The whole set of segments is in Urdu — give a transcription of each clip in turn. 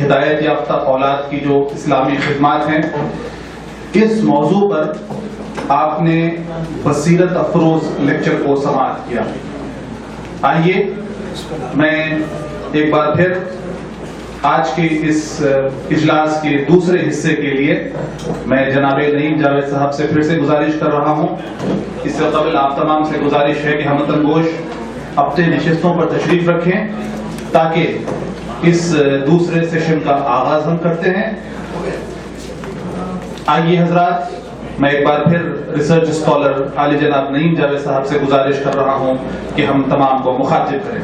ہدایت یافتہ اولاد کی جو اسلامی خدمات ہیں، اس موضوع پر آپ نے بصیرت افروز لیکچر کو سماعت کیا۔ آئیے میں ایک بار پھر آج کے اس اجلاس کے دوسرے حصے کے لیے میں جناب نعیم جاوید صاحب سے پھر سے گزارش کر رہا ہوں۔ اس سے قبل آپ تمام سے گزارش ہے کہ ہم وطن اپنے نشستوں پر تشریف رکھیں تاکہ اس دوسرے سیشن کا آغاز ہم کرتے ہیں۔ آئیے حضرات، میں ایک بار پھر ریسرچ اسکالر عالی جناب نعیم جاوید صاحب سے گزارش کر رہا ہوں کہ ہم تمام کو مخاطب کریں۔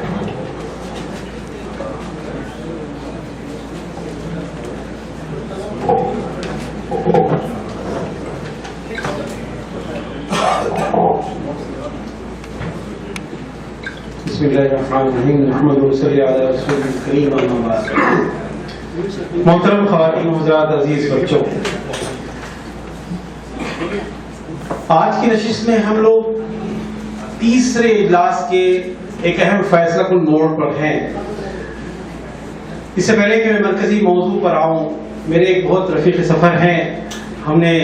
بسم اللہ الرحمن الرحیم، نحمد و نصلی علی رسول الکریم، اما بعد۔ محترم خواتین و حضرات، عزیز بچوں، آج کی نشست میں ہم لوگ تیسرے اجلاس کے ایک اہم فیصلہ کن موڑ پر ہیں۔ اس سے پہلے کہ میں مرکزی موضوع پر آؤں، میرے ایک بہت رفیق سفر ہیں۔ ہم نے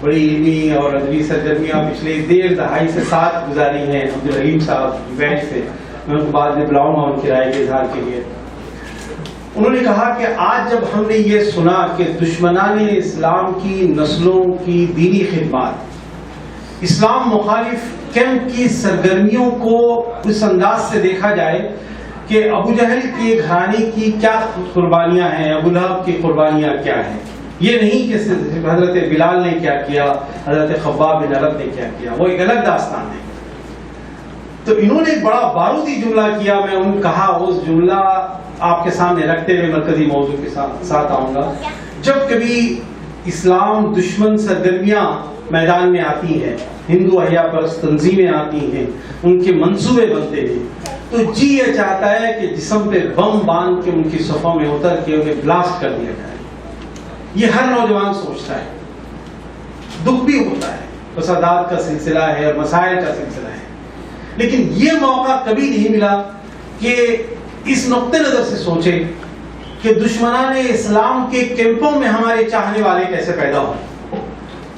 بڑی علمی اور ادبی سرگرمیاں پچھلے ڈیڑھ دہائی سے ساتھ گزاری ہیں۔ عبدالرحیم صاحب بیچ سے، میں ان کو بعد میں بلاؤں گا ان کی رائے کے اظہار کے لیے۔ انہوں نے کہا کہ آج جب ہم نے یہ سنا کہ دشمنان اسلام کی نسلوں کی دینی خدمات، اسلام مخالف کیمپ کی سرگرمیوں کو اس انداز سے دیکھا جائے کہ ابو جہل کی گھرانے کی کیا قربانیاں ہیں، ابو لہب کی قربانیاں کیا ہیں، یہ نہیں کہ حضرت بلال نے کیا کیا، حضرت خباب بن عرب نے کیا کیا، وہ ایک الگ داستان ہے۔ تو انہوں نے ایک بڑا بارودی جملہ کیا، میں ان کہا اس جملہ آپ کے سامنے رکھتے ہوئے مرکزی موضوع کے ساتھ آؤں گا۔ جب کبھی اسلام دشمن سرگرمیاں میدان میں آتی ہیں، ہندو احیا پرست تنظیمیں آتی ہیں، ان کے منصوبے بنتے ہیں، تو جی یہ چاہتا ہے کہ جسم پہ بم باندھ کے ان کی صفوں میں اتر کے انہیں بلاسٹ کر دیا جائے۔ یہ ہر نوجوان سوچتا ہے، دکھ بھی ہوتا ہے، فسادات کا سلسلہ ہے اور مسائل کا سلسلہ ہے، لیکن یہ موقع کبھی نہیں ملا کہ اس نقطہ نظر سے سوچے کہ دشمنان اسلام کے کیمپوں میں ہمارے چاہنے والے کیسے پیدا ہوں،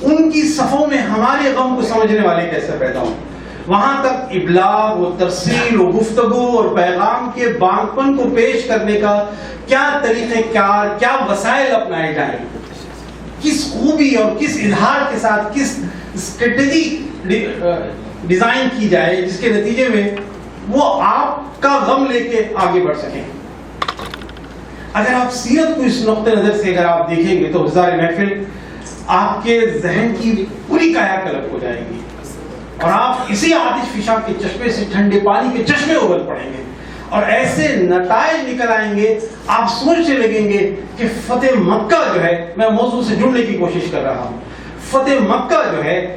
ان کی صفوں میں ہمارے غم کو سمجھنے والے کیسے پیدا ہوں، وہاں تک ابلاغ و ترسیل و گفتگو اور پیغام کے بانکپن کو پیش کرنے کا کیا طریقہ کار، کیا وسائل اپنائے جائیں، کس خوبی اور کس اظہار کے ساتھ کس اسٹریٹجی ڈیزائن کی جائے جس کے نتیجے میں وہ آپ کا غم لے کے آگے بڑھ سکیں۔ اگر آپ سیرت کو اس نقطہ نظر سے اگر آپ دیکھیں گے تو حضار محفل آپ کے ذہن کی پوری کایا کلپ ہو جائے گی اور آپ اسی آتش فشاں کے چشمے سے ٹھنڈے پانی کے چشمے ابل پڑیں گے اور ایسے نتائج نکل آئیں گے، آپ سوچنے لگیں گے کہ فتح مکہ جو ہے، میں موضوع سے جڑنے کی کوشش کر رہا ہوں، فتح مکہ جو ہے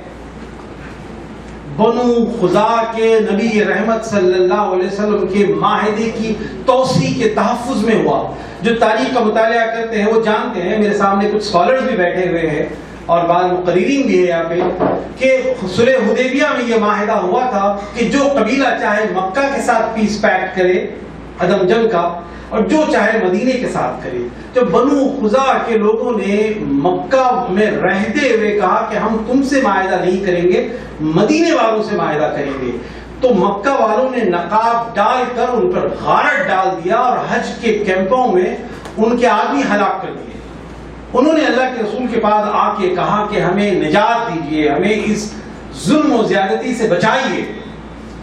بنو خزاع کے نبی رحمت صلی اللہ علیہ وسلم کے معاہدے کی توسیع کے تحفظ میں ہوا۔ جو تاریخ کا مطالعہ کرتے ہیں وہ جانتے ہیں، میرے سامنے کچھ اسکالرز بھی بیٹھے ہوئے ہیں اور بعض مقررین بھی ہے یہاں پہ، کہ صلح حدیبیہ میں یہ معاہدہ ہوا تھا کہ جو قبیلہ چاہے مکہ کے ساتھ پیس پیکٹ کرے عدم جنگ کا، اور جو چاہے مدینے کے ساتھ کرے۔ تو بنو خزاع کے لوگوں نے مکہ میں رہتے ہوئے کہا کہ ہم تم سے معاہدہ نہیں کریں گے، مدینے والوں سے معاہدہ کریں گے۔ تو مکہ والوں نے نقاب ڈال کر ان پر غارت ڈال دیا اور حج کے کیمپوں میں ان کے آدمی ہلاک کر دیے۔ انہوں نے اللہ کے رسول کے پاس آ کے کہا کہ ہمیں نجات دیجیے، ہمیں اس ظلم و زیادتی سے بچائیے۔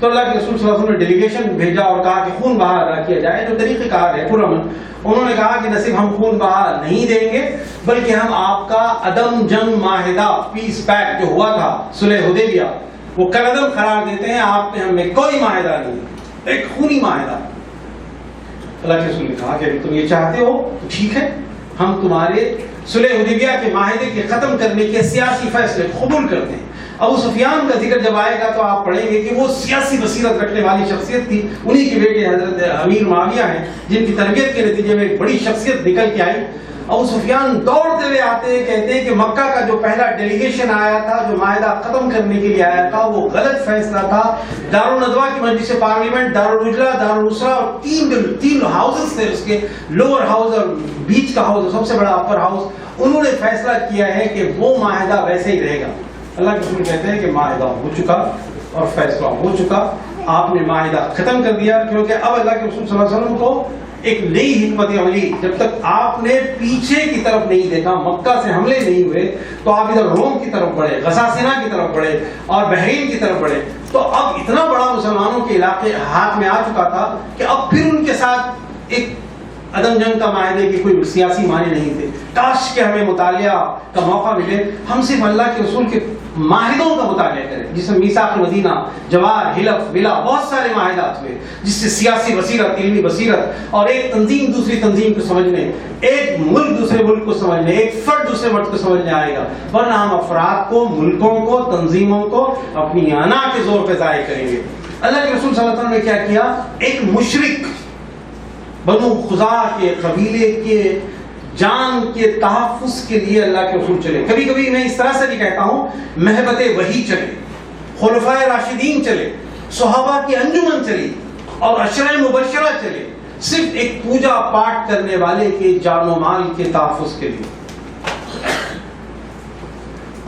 تو اللہ کے رسول صلی اللہ علیہ وسلم نے ڈیلیگیشن بھیجا اور کہا کہ خون بہا ادا کیا جائے، جو طریقہ کار ہے پرامن۔ انہوں نے کہا کہ نہ صرف ہم خون بہا نہیں دیں گے بلکہ ہم آپ کا عدم جنگ معاہدہ پیس پیکٹ جو ہوا تھا صلح حدیبیہ وہ کالعدم قرار دیتے ہیں، آپ نے ہم میں کوئی معاہدہ نہیں، ایک خونی معاہدہ۔ اللہ کے رسول نے کہا کہ اگر تم یہ چاہتے ہو تو ٹھیک ہے، ہم تمہارے صلح حدیبیہ کے معاہدے کے ختم کرنے کے سیاسی فیصلے قبول کرتے ہیں۔ ابو سفیان کا ذکر جب آئے گا تو آپ پڑھیں گے کہ وہ سیاسی بصیرت رکھنے والی شخصیت تھی، انہی کے بیٹے حضرت امیر معاویہ ہیں جن کی تربیت کے نتیجے میں ایک بڑی شخصیت نکل کے آئی۔ ابو سفیان دوڑتے ہوئے آتے کہتے ہیں کہ مکہ کا جو پہلا ڈیلیگیشن آیا تھا جو معاہدہ ختم کرنے کے لیے آیا تھا وہ غلط فیصلہ تھا. دارالندوہ کی مجلس پارلیمنٹ، دارالعجلہ، دارالنصرہ اور تین ہاؤسز تھے اس کے، لوور ہاؤس اور بیچ کا ہاؤس، سب سے بڑا اپر ہاؤس. انہوں نے فیصلہ کیا ہے کہ وہ معاہدہ ویسے ہی رہے گا. اللہ کے رسول کہتے ہیں کہ معاہدہ ہو چکا اور فیصلہ ہو چکا، آپ نے معاہدہ ختم کر دیا. کیونکہ اب اللہ کے رسول صلی اللہ علیہ وسلم کو ایک نئی حکمت عملی، جب تک آپ نے پیچھے کی طرف نہیں دیکھا، مکہ سے حملے نہیں ہوئے تو آپ ادھر روم کی طرف بڑھے، غساسنہ کی طرف بڑھے اور بحرین کی طرف بڑھے. تو اب اتنا بڑا مسلمانوں کے علاقے ہاتھ میں آ چکا تھا کہ اب پھر ان کے ساتھ ایک عدم جنگ کا معاہدے کی کوئی سیاسی معنی نہیں تھے. کاش کہ ہمیں مطالعہ کا موقع ملے، ہم صرف اللہ کے رسول کے معاہدوں کا مطالعہ کریں، جس میں میثاق مدینہ، جوار، حلف، ولا، بہت سارے معاہدات ہوئے جس سے سیاسی بصیرت، علمی بصیرت اور ایک تنظیم دوسری تنظیم کو سمجھنے، ایک ملک دوسرے ملک کو سمجھنے، ایک فرد دوسرے فرد کو سمجھنے آئے گا. ورنہ ہم افراد کو، ملکوں کو، تنظیموں کو اپنی انا کے زور پہ ضائع کریں گے. اللہ کے رسول صلی اللہ علیہ وسلم نے کیا کیا؟ ایک مشرک بنو خزاع کے قبیلے کے جان کے تحفظ کے لیے اللہ کے رسول چلے. کبھی کبھی میں اس طرح سے بھی کہتا ہوں، محبت وحی چلے، خلفائے راشدین چلے، صحابہ کی انجمن چلی اور عشرہ مبشرہ چلے، صرف ایک پوجا پاٹ کرنے والے کے جان و مال کے تحفظ کے لیے.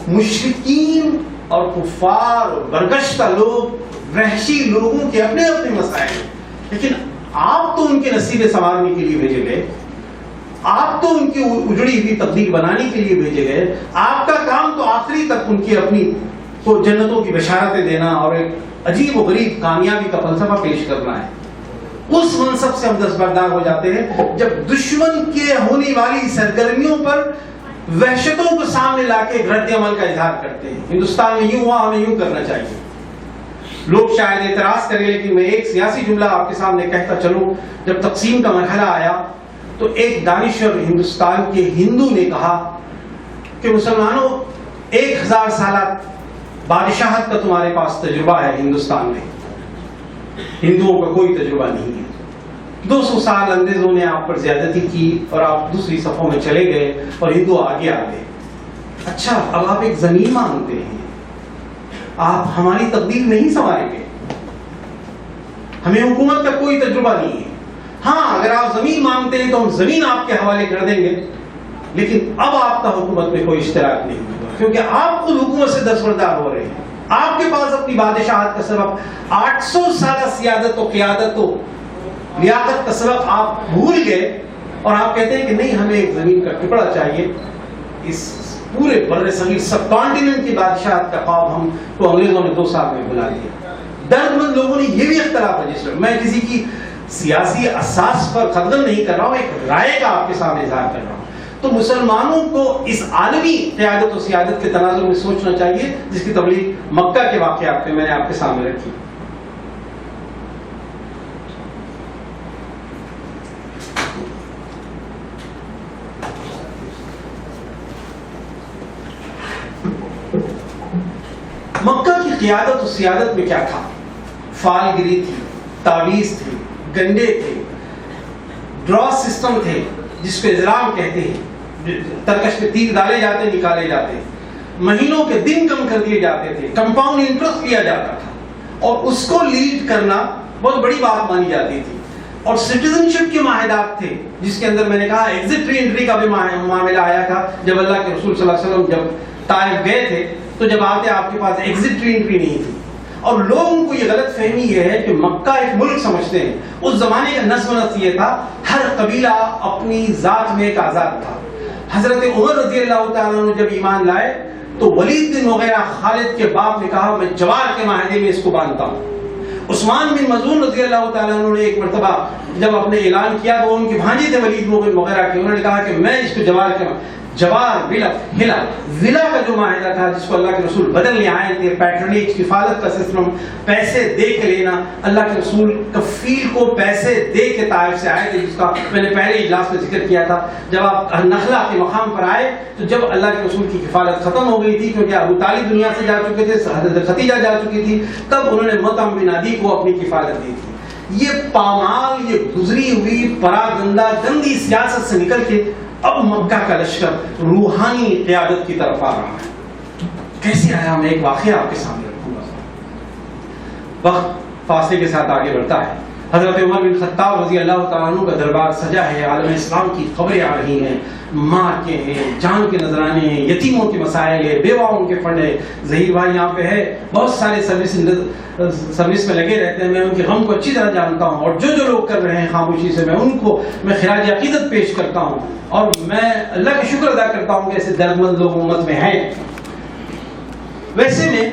مشرکین اور کفار اور برگشتہ لوگ، وحشی لوگوں کے اپنے اپنے مسائل ہیں، لیکن آپ تو ان کے نصیبے سنوارنے کے لیے بھیجے گئے، آپ تو ان کی اجڑی ہوئی تقدیر بنانے کے لیے بھیجے گئے. آپ کا کام تو آخری تک ان کی اپنی کو جنتوں کی بشارتیں دینا اور ایک عجیب و غریب کامیابی کا فلسفہ پیش کرنا ہے. اس منصب سے ہم دستبردار ہو جاتے ہیں جب دشمن کے ہونے والی سرگرمیوں پر وحشتوں کو سامنے لا کے رد عمل کا اظہار کرتے ہیں. ہندوستان میں یوں ہوا، ہمیں یوں کرنا چاہیے. لوگ شاید اعتراض کریں، لیکن میں ایک سیاسی جملہ آپ کے سامنے کہتا چلوں. جب تقسیم کا مرحلہ آیا تو ایک دانشور ہندوستان کے ہندو نے کہا کہ مسلمانوں 1000 سالہ بادشاہت کا تمہارے پاس تجربہ ہے، ہندوستان میں ہندوؤں کا کوئی تجربہ نہیں ہے. 200 سال انگریزوں نے آپ پر زیادتی کی اور آپ دوسری صفوں میں چلے گئے اور ہندو آگے آ گئے. اچھا، اب آپ ایک زمین مانگتے ہیں، آپ ہماری تقدیر نہیں سنواریں گے، ہمیں حکومت کا کوئی تجربہ نہیں ہے. ہاں، اگر آپ زمین مانگتے ہیں تو ہم زمین آپ کے حوالے کر دیں گے، لیکن اب آپ کا حکومت میں کوئی اشتراک نہیں ہوگا، کیونکہ آپ خود حکومت سے دستبردار ہو رہے ہیں. آپ کے پاس اپنی بادشاہت کا سبب 800 سالہ سیادت و قیادت و لیاقت کا سبب آپ بھول گئے اور آپ کہتے ہیں کہ نہیں، ہمیں ایک زمین کا ٹکڑا چاہیے. اس پورے بر صغیر سب کانٹیننٹ کی بادشاہت کا خواب ہم کو انگریزوں نے 2 سال میں بلا دیا. درد مند لوگوں نے یہ بھی اختلاف رجسٹر، میں کسی کی سیاسی اساس پر قدغن نہیں کر رہا ہوں، ایک رائے کا آپ کے سامنے اظہار کر رہا ہوں. تو مسلمانوں کو اس عالمی قیادت و سیادت کے تناظر میں سوچنا چاہیے جس کی تبلیغ مکہ کے واقعات میں نے آپ کے سامنے رکھی. مکہ کی قیادت و سیادت میں کیا تھا؟ فال گری تھی، تعویذ تھی، گنڈے تھے، ڈرا سسٹم تھے جس کو اضرام کہتے ہیں. ترکش میں تیر ڈالے جاتے، نکالے جاتے، مہینوں کے دن کم کر دیے جاتے تھے، کمپاؤنڈ انٹرسٹ لیا جاتا تھا اور اس کو لیڈ کرنا بہت بڑی بات مانی جاتی تھی. اور سٹیزن شپ کے معاہدات تھے جس کے اندر میں نے کہا ایگزٹ ری انٹری کا بھی معاملہ آیا تھا. جب اللہ کے رسول صلی اللہ علیہ وسلم جب طائف گئے تھے تو جب آتے آپ کے پاس ایگزٹ ری انٹری نہیں تھی. اور لوگوں کو یہ غلط فہمی یہ ہے کہ مکہ ایک ملک سمجھتے ہیں. اس زمانے کا نظم و نسق یہ تھا، ہر قبیلہ اپنی ذات میں ایک آزاد تھا. حضرت عمر رضی اللہ تعالیٰ عنہ جب ایمان لائے تو ولید بن مغیرہ خالد کے باپ نے کہا میں جوار کے معاہدے میں اس کو باندھتا ہوں. عثمان بن مظعون رضی اللہ تعالیٰ عنہ نے ایک مرتبہ جب اپنے اعلان کیا تو ان کے بھانجے تھے ولید بن مغیرہ کے، انہوں نے کہا کہ میں اس کو جوار کے جوار ولا کا جو معاہدہ تھا جس کو اللہ کے رسول بدلنے آئے تھے، پیٹرنیج کفالت کا سسٹم، پیسے دے کے لینا. اللہ کے رسول کفیل کو پیسے دے کے طائف سے آئے تھے جس کا میں نے پہلے اجلاس میں ذکر کیا تھا. جب آپ نخلا کے مقام پر آئے تو جب اللہ کے رسول کی کفالت ختم ہو گئی تھی کیونکہ ابو طالب دنیا سے جا چکے تھے، حضرت خدیجہ جا چکی تھی، تب انہوں نے مطعم بن عدی کو اپنی کفالت دی تھی. یہ پامال، یہ گزری ہوئی پراگندہ گندی سیاست سے نکل کے اب مکہ کا لشکر روحانی قیادت کی طرف آ رہا ہے. کیسے آیا میں ایک واقعہ آپ کے سامنے رکھوں گا. وقت فاصلے کے ساتھ آگے بڑھتا ہے. حضرت عمر بن خطاب رضی اللہ تعالیٰ عنہ کا دربار سجا ہے. عالم اسلام کی خبریں آ رہی ہیں, مار کے ہیں, جان کے نذرانے ہیں, یتیموں کے مسائل ہے, بیواؤں کے فنڈ ہے. ظہیر بھائی یہاں پہ ہے, بہت سارے سروس میں لگے رہتے ہیں. میں ان کے غم کو اچھی طرح جانتا ہوں, اور جو لوگ کر رہے ہیں خاموشی سے, میں خراج عقیدت پیش کرتا ہوں, اور میں اللہ کا شکر ادا کرتا ہوں کہ ایسے دردمند لوگ امت میں ہیں. ویسے میں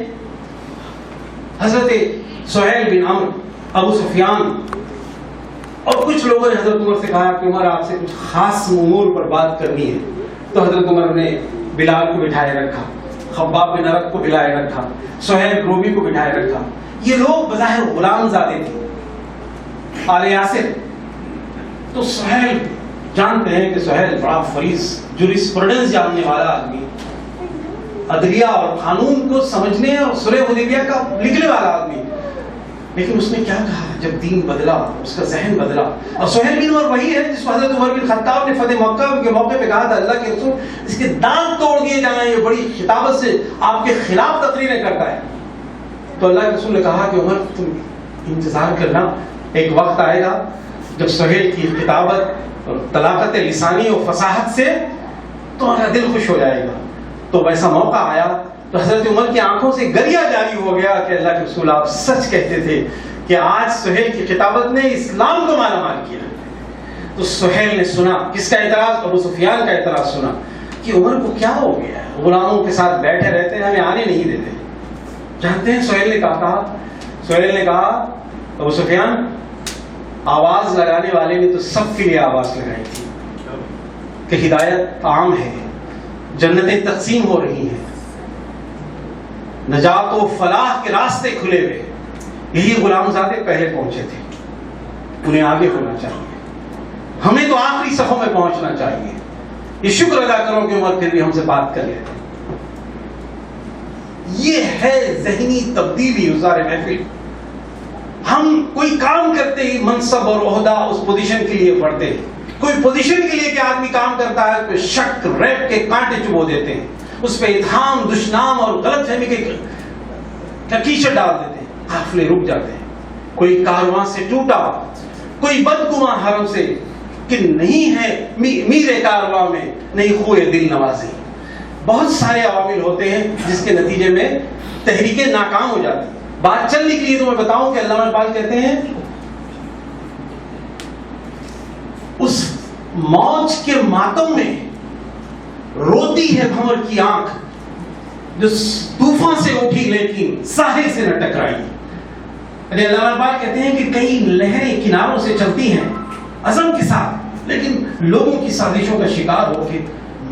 حضرت سہیل بن عمرو, ابو سفیان اور کچھ لوگوں نے حضرت عمر سے کہا کہ عمر آپ سے کچھ خاص امور پر بات کرنی ہے. تو حضرت عمر نے بلال کو بٹھائے رکھا, خباب بن ارد کو بلائے رکھا, سہیل رومی کو بٹھائے رکھا. یہ لوگ بظاہر غلام زادے تھے, آل یاسر. تو سہیل جانتے ہیں کہ سہیل بڑا فریض جورسپروڈنس جاننے والا آدمی, عدلیہ اور قانون کو سمجھنے اور صلح حدیبیہ کا لکھنے والا آدمی. لیکن اس نے کیا کہا جب دین بدلا, اس کا ذہن بدلا. اور سہیل بن عمر وہی ہے جس کو حضرت عمر بن خطاب نے فتح مکہ کے موقع پہ کہا تھا اللہ کے رسول اس کے دانت توڑ دیے جائیں, یہ بڑی خطابت سے آپ کے خلاف تقریریں کرتا ہے. تو اللہ کے رسول نے کہا کہ عمر تم انتظار کرنا, ایک وقت آئے گا جب سہیل کی خطابت اور طلاقت لسانی اور فصاحت سے تمہارا دل خوش ہو جائے گا. تو ویسا موقع آیا تو حضرت عمر کی آنکھوں سے گریا جاری ہو گیا کہ اللہ کے رسول آپ سچ کہتے تھے کہ آج سہیل کی خطابت نے اسلام کو مالا مال کیا. تو سہیل نے سنا, کس کا اعتراض؟ ابو سفیان کا اعتراض سنا کہ عمر کو کیا ہو گیا ہے, غلاموں کے ساتھ بیٹھے رہتے ہیں, ہمیں آنے نہیں دیتے. جانتے ہیں سہیل نے کہا ابو سفیان آواز لگانے والے نے تو سب کے لیے آواز لگائی تھی کہ ہدایت عام ہے, جنتیں تقسیم ہو رہی ہیں, نجات و فلاح کے راستے کھلے ہوئے. یہی غلام زادے پہلے پہنچے تھے, انہیں آگے ہونا چاہیے, ہمیں تو آخری صفوں میں پہنچنا چاہیے. یہ شکر ادا کرو کہ عمر پھر بھی ہم سے بات کر لیتے. یہ ہے ذہنی تبدیلی حضار محفل. ہم کوئی کام کرتے ہی منصب اور عہدہ اس پوزیشن کے لیے پڑھتے ہیں. کوئی پوزیشن کے لیے کہ آدمی کام کرتا ہے اس پہ شک ریپ کے کانٹے چبو دیتے ہیں, اس پہ اتہام دشنام اور غلط فہمی کے کیچڑ ڈال دیتے ہیں, قافلے رک جاتے ہیں. کوئی کارواں سے ٹوٹا, کوئی بدگماں حرم سے کہ نہیں ہے میر کارواں میں نہیں خوئے دل نوازی. بہت سارے عوامل ہوتے ہیں جس کے نتیجے میں تحریکیں ناکام ہو جاتی ہیں. بات چلنے کے لیے تو میں بتاؤں کہ علامہ اقبال کہتے ہیں اس موج کے ماتم میں روتی ہے بھنور کی آنکھ جو طوفان سے اٹھی لیکن ساحل سے نہ ٹکرائی. علامہ اقبال کہتے ہیں کہ کئی لہریں کناروں سے چلتی ہیں عزم کے ساتھ, لیکن لوگوں کی سازشوں کا شکار ہو کے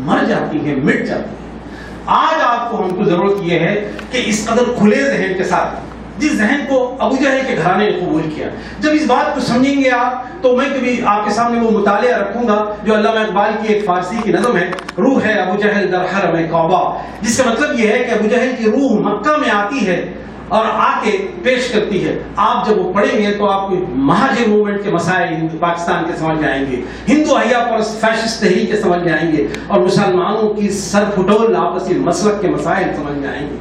مر جاتی ہیں, مٹ جاتی ہیں. آج آپ کو ہم کو ضرورت یہ ہے کہ اس قدر کھلے ذہن کے ساتھ, جس ذہن کو ابو جہل کے گھرانے نے قبول کیا, جب اس بات کو سمجھیں گے آپ تو میں کبھی آپ کے سامنے وہ مطالعہ رکھوں گا جو علامہ اقبال کی ایک فارسی کی نظم ہے, روح ہے ابو جہل در حرم کعبہ, جس کا مطلب یہ ہے کہ ابو جہل کی روح مکہ میں آتی ہے اور آ کے پیش کرتی ہے. آپ جب وہ پڑھیں گے تو آپ کو مہاجر موومنٹ کے مسائل پاکستان کے سمجھ میں آئیں گے, ہندو احیا پرست فیشسٹ تحریک کے سمجھ میں آئیں گے, اور مسلمانوں کی سر پھٹول آپسی مسلک کے مسائل سمجھ میں آئیں گے.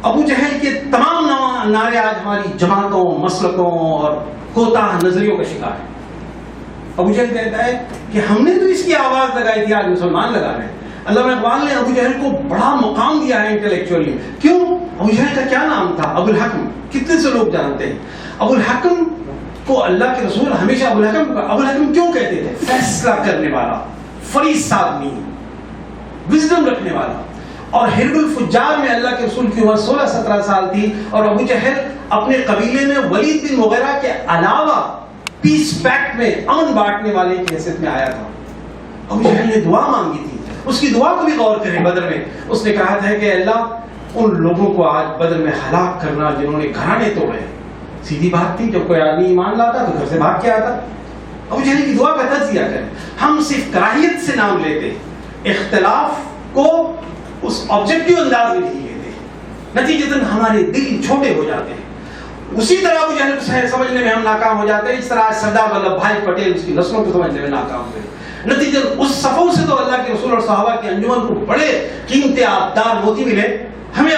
ابو جہل کے تمام نعرے آج ہماری جماعتوں, مسلکوں اور کوتاہ نظریوں کا شکار ہے. ابو جہل کہتا ہے کہ ہم نے تو اس کی آواز لگائی تھی, آج مسلمان لگا رہے ہیں. علامہ اقبال نے ابو جہل کو بڑا مقام دیا ہے انٹلیکچولی. کیوں؟ ابو جہل کا کیا نام تھا؟ ابو الحکم. کتنے سے لوگ جانتے ہیں ابو الحکم کو؟ اللہ کے رسول ہمیشہ ابو الحکم کیوں کہتے تھے؟ فیصلہ کرنے والا, فریض آدمی, وزڈم رکھنے والا. اور ہرب الفجار میں اللہ کے رسول کی عمر 16-17 سال تھی, اور ابو جہل اپنے قبیلے میں ولید بن مغیرہ کے علاوہ پیس پیکٹ میں امن بانٹنے والے کی حیثیت میں آیا تھا. ابو جہل نے دعا مانگی تھی, اس کی دعا کو بھی غور کریں. بدر میں اس نے کہا تھا کہ اللہ ان لوگوں کو آج بدر میں ہلاک کرنا جنہوں نے گھرانے توڑے. سیدھی بات تھی, جب کوئی آدمی ایمان لاتا تو گھر سے بھاگ کے آتا. ابو جہل کی دعا کا تجزیہ کریں. ہم صرف کراہیت سے نام لیتے, اختلاف کو اس آبجیکٹیو انداز میں نہیں لیتے, نتیجتاً ہمارے دل چھوٹے ہو جاتے ہیں. اسی طرح ابو جہل کو سمجھنے میں ہم ناکام ہو جاتے ہیں, اس طرح سردار ولبھ بھائی پٹیل اس کی نسلوں کو سمجھنے میں ناکام ہوئے. نتیجہ اس صفوں سے تو اللہ کے رسول اور صحابہ کے انجمن کو بڑے قیمتی آبدار موتی ملے، ہمیں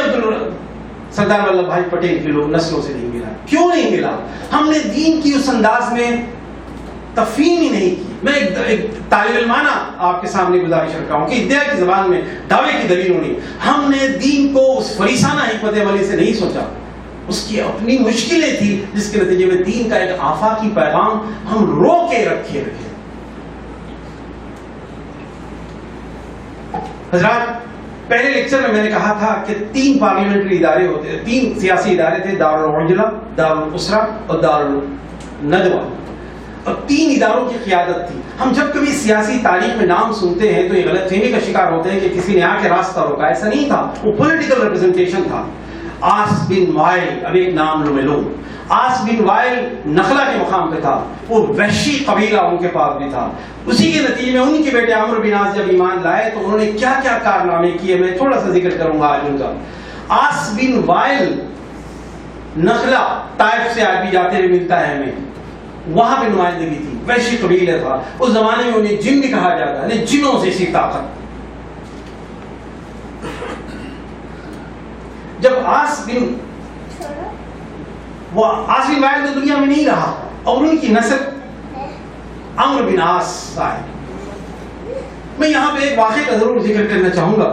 سردار ولبھ بھائی پٹیل کے لوگ نسلوں سے نہیں ملا. کیوں نہیں ملا؟ ہم نے دین کی اس انداز میں تفہیم ہی نہیں کی. میں ایک طالب علمانہ آپ کے سامنے گزارش رکھا ہوں کہ ادعا کی زبان میں دعوے کی دلیل ہونی. ہم نے دین کو اس فریسانہ حکمت عملی سے نہیں سوچا، اس کی اپنی مشکلیں تھی جس کے نتیجے میں دین کا ایک آفاقی پیغام ہم رو کے رکھے. حضرات، پہلے لیکچر میں میں نے کہا تھا کہ 3 پارلیمنٹری ادارے ہوتے ہیں، 3 سیاسی ادارے تھے، دارالعجلہ، دارالاسرہ اور دارالندوہ، اور 3 اداروں کی قیادت تھی. ہم جب کبھی سیاسی تاریخ میں نام سنتے ہیں تو یہ غلط فہمی کا شکار ہوتے ہیں کہ کسی نے آ کے راستہ روکا. ایسا نہیں تھا، وہ پولیٹیکل ریپرزنٹیشن تھا. آس بن وائل، اب ایک نام لو میں لوں، آس بن وائل نخلا کے مقام پہ تھا. وہ وحشی قبیلہ ان کے پاس بھی تھا. اسی کے نتیجے میں ان کے بیٹے عمرو بن عاص جب ایمان لائے تو انہوں نے کیا کیا کارنامے کیے، میں تھوڑا سا ذکر کروں گا آج ان کا. آس بن وائل نخلا طائف سے آج بھی جاتے ہوئے ملتا ہے ہمیں، وہاں پہ نمائندگی تھی. وحشی قبیلہ تھا. اس زمانے میں انہیں جن بھی کہا جاتا ہے، جنوں سے سی طاقت. جب آس بن وائل تو دنیا میں نہیں رہا اور ان کی نسل عمرو بن عاص آئے. میں یہاں پہ ایک واقعے کا ضرور ذکر کرنا چاہوں گا.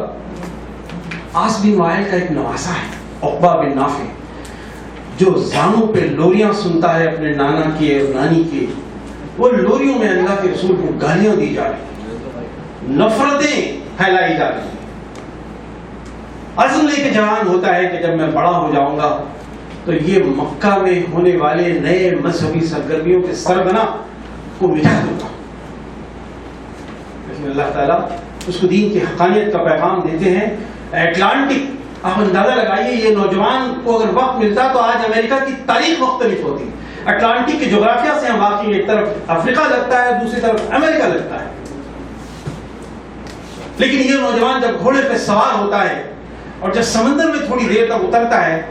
آس بن وائل کا ایک نواسا ہے عقبہ بن نافع، جو زانوں پہ لوریاں سنتا ہے اپنے نانا کی اور نانی کی. وہ لوریوں میں اللہ کے رسول کو گالیاں دی جا رہی، نفرتیں پھیلائی جا رہی. عزم لے کے جوان ہوتا ہے کہ جب میں بڑا ہو جاؤں گا تو یہ مکہ میں ہونے والے نئے مذہبی سرگرمیوں کے سرغنہ کو مٹا دوں گا. لیکن اللہ تعالیٰ اس کو دین کی حقانیت کا پیغام دیتے ہیں. اٹلانٹک، آپ اندازہ لگائیے، یہ نوجوان کو اگر وقت ملتا تو آج امریکہ کی تاریخ مختلف ہوتی. اٹلانٹک کی جغرافیہ سے ہم واقعی ایک طرف افریقہ لگتا ہے، دوسری طرف امریکہ لگتا ہے. لیکن یہ نوجوان جب گھوڑے پہ سوار ہوتا ہے اور جب سمندر میں تھوڑی دیر تک اترتا ہے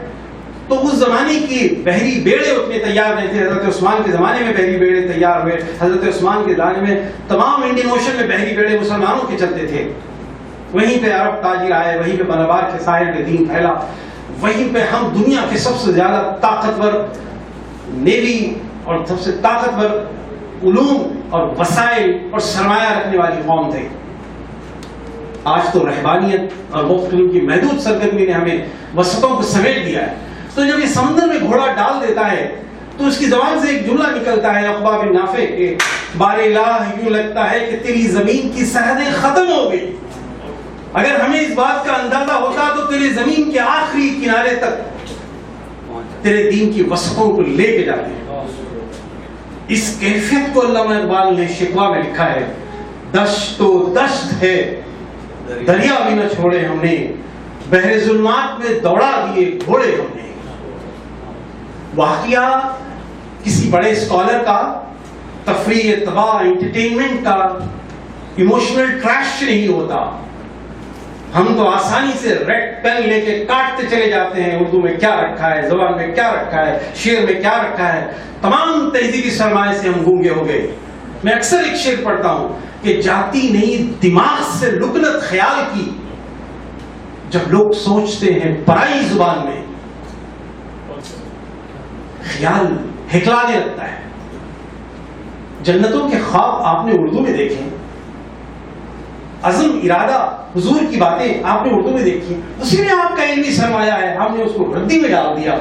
تو اس زمانے کی بحری بیڑے اتنے تیار نہیں تھے. حضرت عثمان کے زمانے میں بحری بیڑے تیار ہوئے. حضرت عثمان کے زمانے میں تمام انڈین اوشن میں بحری بیڑے مسلمانوں کے چلتے تھے. وہیں پہ عرب تاجر آئے، وہیں پہ ملابار کے ساحل پہ دین پھیلا. وہیں پہ ہم دنیا کے سب سے زیادہ طاقتور نیوی اور سب سے طاقتور علوم اور وسائل اور سرمایہ رکھنے والی قوم تھے. آج تو رہبانیت اور مختلف کی محدود سرگرمی نے ہمیں وسطوں کو سمیٹ دیا ہے. تو جب یہ سمندر میں گھوڑا ڈال دیتا ہے تو اس کی زبان سے ایک جملہ نکلتا ہے عقبہ بن نافع کے، بار الہ یوں لگتا ہے کہ تیری زمین کی سرحدیں ختم ہو گئی. اگر ہمیں اس بات کا اندازہ ہوتا تو تیرے زمین کے آخری کنارے تک تیرے دین کی وسطوں کو لے کے جاتے. اس کیفیت کو علامہ اقبال نے شکوہ میں لکھا ہے، دشت و دشت ہے دریا بھی نہ چھوڑے ہم نے، بحر ظلمات میں دوڑا دیے گھوڑے ہم نے. واقعہ کسی بڑے اسکالر کا، تفریح، تباہ، انٹرٹینمنٹ کا، ایموشنل ٹریش نہیں ہوتا. ہم تو آسانی سے ریڈ پین لے کے کاٹتے چلے جاتے ہیں، اردو میں کیا رکھا ہے، زبان میں کیا رکھا ہے، شعر میں کیا رکھا ہے. تمام تہذیبی سرمایہ سے ہم گونگے ہو گئے. میں اکثر ایک شعر پڑھتا ہوں کہ جاتی نہیں دماغ سے لکنت خیال کی، جب لوگ سوچتے ہیں پرائی زبان میں خیال ہکلانے لگتا ہے. جنتوں کے خواب آپ نے اردو میں دیکھے، عزم، ارادہ، حضور کی باتیں آپ نے اردو میں دیکھی. اسی میں آپ کا علمی سرمایہ ہے، ہم نے اس کو ردی میں ڈال دیا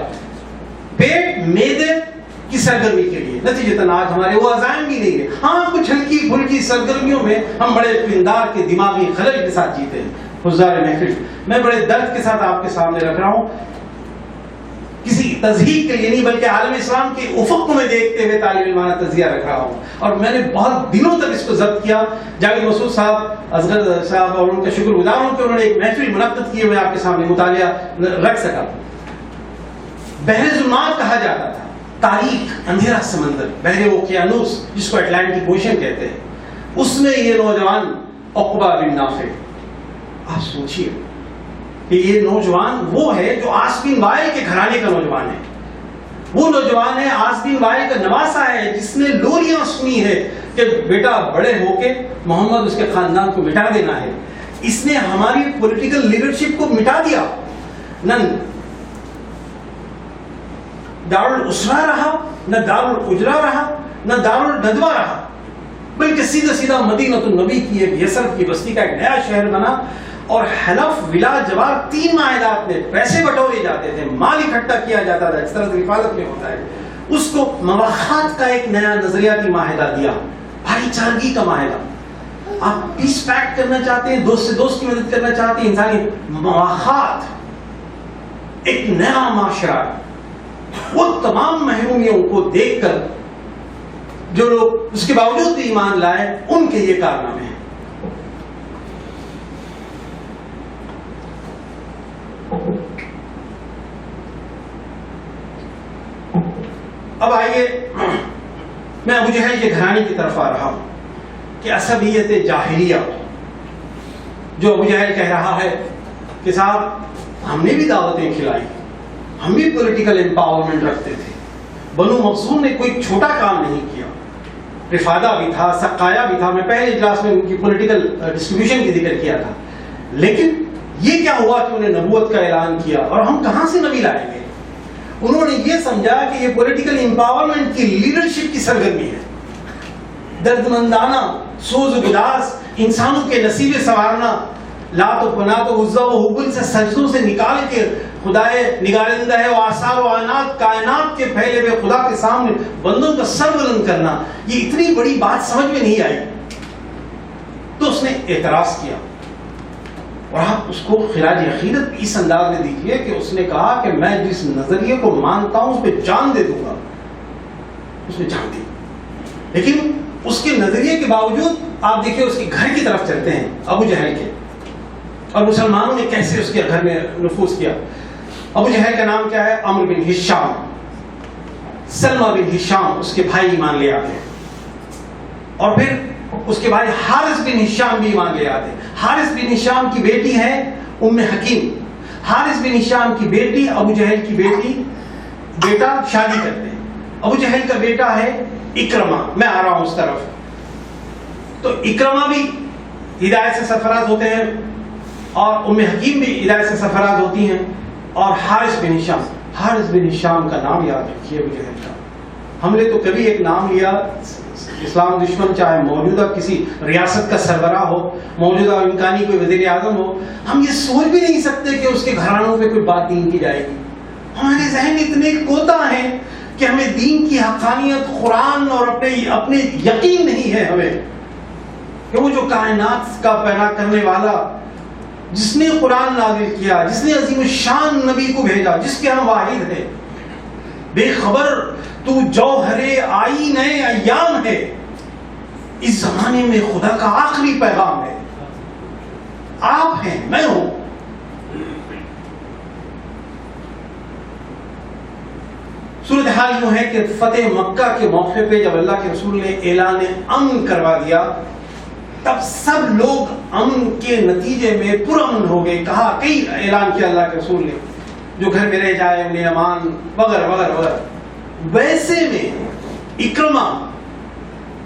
پیٹ میدے کی سرگرمی کے لیے. نتیجتاً آج ہمارے وہ عزائم بھی نہیں ہے. ہاں، کچھ ہلکی پھلکی سرگرمیوں میں ہم بڑے پندار کے دماغی خلل کے ساتھ جیتے ہیں. حضار محفل، میں بڑے درد کے ساتھ آپ کے سامنے رکھ رہا ہوں، کسی تضحیق کے لیے نہیں بلکہ عالم اسلام کے افق کو میں دیکھتے ہوئے طالب علمانہ تجزیہ رکھ رہا ہوں. اور میں نے بہت دنوں تک اس کو ضبط کیا. جاوید مسعود صاحب، اصغر صاحب اور ان کا شکر گزار ہوں کہ انہوں نے ایک محفل منعقد کی، میں آپ کے سامنے مطالعہ رکھ سکا. بحر ظلمات کہا جاتا تھا، تاریخ اندھیرا سمندر، بحر اوقیانوس جس کو اٹلانٹک اوشن کہتے ہیں، اس میں یہ نوجوان عقبہ بن نافع. آپ سوچیے کہ یہ نوجوان وہ ہے جو آس بن وائل کے گھرانے کا نوجوان ہے. وہ نوجوان ہے آصدین وائل کا نواسا ہے جس نے لوریاں سنی ہے کہ بیٹا بڑے ہو کے محمد اس کے خاندان کو مٹا دینا ہے. اس نے ہماری پولیٹیکل لیڈرشپ کو مٹا دیا. نہ دارالاسرہ رہا، نہ دارالحجرہ رہا، نہ دارالندوہ رہا، بلکہ سیدھا سیدھا مدینۃ النبی کی ایک یثرب کی بستی کا ایک نیا شہر بنا. اور حلف ولا جوار 3 معاہدات میں پیسے بٹورے جاتے تھے، مال اکٹھا کیا جاتا تھا، جس طرح رفاقت میں ہوتا ہے. اس کو مواخات کا ایک نیا نظریاتی معاہدہ دیا، بھائی چارگی کا معاہدہ. آپ پیس پیکٹ کرنا چاہتے ہیں، دوست سے دوست کی مدد کرنا چاہتے ہیں، انسانی مواخات، ایک نیا معاشرہ. وہ تمام محرومیوں کو دیکھ کر جو لوگ اس کے باوجود بھی ایمان لائے، ان کے یہ کارنامے ہیں. اب آئیے میں ابو جہل کے گھرانے کی طرف آ رہا ہوں کہ عصبیت جاہلیہ جو ابو جہل کہہ رہا ہے کہ صاحب ہم نے بھی دعوتیں کھلائی، ہم بھی پولیٹیکل امپاورمنٹ رکھتے تھے. بنو مخزوم نے کوئی چھوٹا کام نہیں کیا، رفادہ بھی تھا، سقایا بھی تھا. میں پہلے اجلاس میں ان کی پولیٹیکل ڈسٹریبیوشن کی ذکر کیا تھا. لیکن یہ کیا ہوا کہ انہیں نبوت کا اعلان کیا، اور ہم کہاں سے نبی لائیں گے؟ انہوں نے یہ سمجھا کہ یہ پولیٹیکل امپاورمنٹ کی لیڈرشپ کی سرگرمی ہے. دردمندانہ سوز و گداز انسانوں کے نصیبے سنوارنا، لات و منات و عزا و حبل سے سجدوں سے نکال کے خدائے نگارندہ ہے و آثار و آنات کائنات کے پھیلے ہوئے خدا کے سامنے بندوں کا سر بلند کرنا، یہ اتنی بڑی بات سمجھ میں نہیں آئی. تو اس نے اعتراض کیا، اور آپ اس کو خراج عقیدت اس انداز میں دیکھیے کہ اس نے کہا کہ میں جس نظریے کو مانتا ہوں اس پہ جان دے دوں گا. اس نے جان دی. لیکن اس کے نظریے کے باوجود آپ دیکھیں اس کے گھر کی طرف چلتے ہیں ابو جہل کے، اور مسلمانوں نے کیسے اس کے گھر میں نفوذ کیا. ابو جہل کا نام کیا ہے؟ عمرو بن ہشام. سلمہ بن ہشام اس کے بھائی ایمان لے آتے، اور پھر اس کے بھائی حارث بن ہشام بھی ایمان لے آتے. حارث بن ہشام کی بیٹی ہے ام حکیم. حارث بن ہشام کی بیٹی ابو جہل کی بیٹا شادی کرتے ہیں. ابو جہل کا بیٹا ہے اکرمہ. میں آ رہا ہوں اس طرف. تو اکرمہ بھی ہدایت سے سرفراز ہوتے ہیں، اور ام حکیم بھی ہدایت سے سرفراز ہوتی ہیں. اور حارث بن ہشام، حارث بن ہشام کا نام یاد رکھیے ابو جہل کا. ہم نے تو کبھی ایک نام لیا اسلام دشمن، چاہے موجودہ کسی ریاست کا سربراہ ہو، موجودہ امکانی کوئی وزیر اعظم ہو، ہم یہ سوچ بھی نہیں سکتے کہ اس کے گھرانوں پہ کوئی بات دین کی جائے گی. ہمارے ذہن اتنے کوتاہ ہیں کہ ہمیں دین کی حقانیت، قرآن اور اپنے یقین نہیں ہے ہمیں کہ وہ جو کائنات کا پیدا کرنے والا، جس نے قرآن نازل کیا، جس نے عظیم الشان نبی کو بھیجا، جس کے ہم واحد ہیں، بے خبر تو جوہر آئین ایام ہے، اس زمانے میں خدا کا آخری پیغام ہے. آپ ہیں، میں ہوں. صورتحال یوں ہے کہ فتح مکہ کے موقع پہ جب اللہ کے رسول نے اعلان امن کروا دیا، تب سب لوگ امن کے نتیجے میں پرامن ہو گئے. کہا، کئی اعلان کیا اللہ کے رسول نے، جو گھر میں رہ جائے انہیں امان وغیرہ وغیرہ وغیرہ. ویسے میں اکرمہ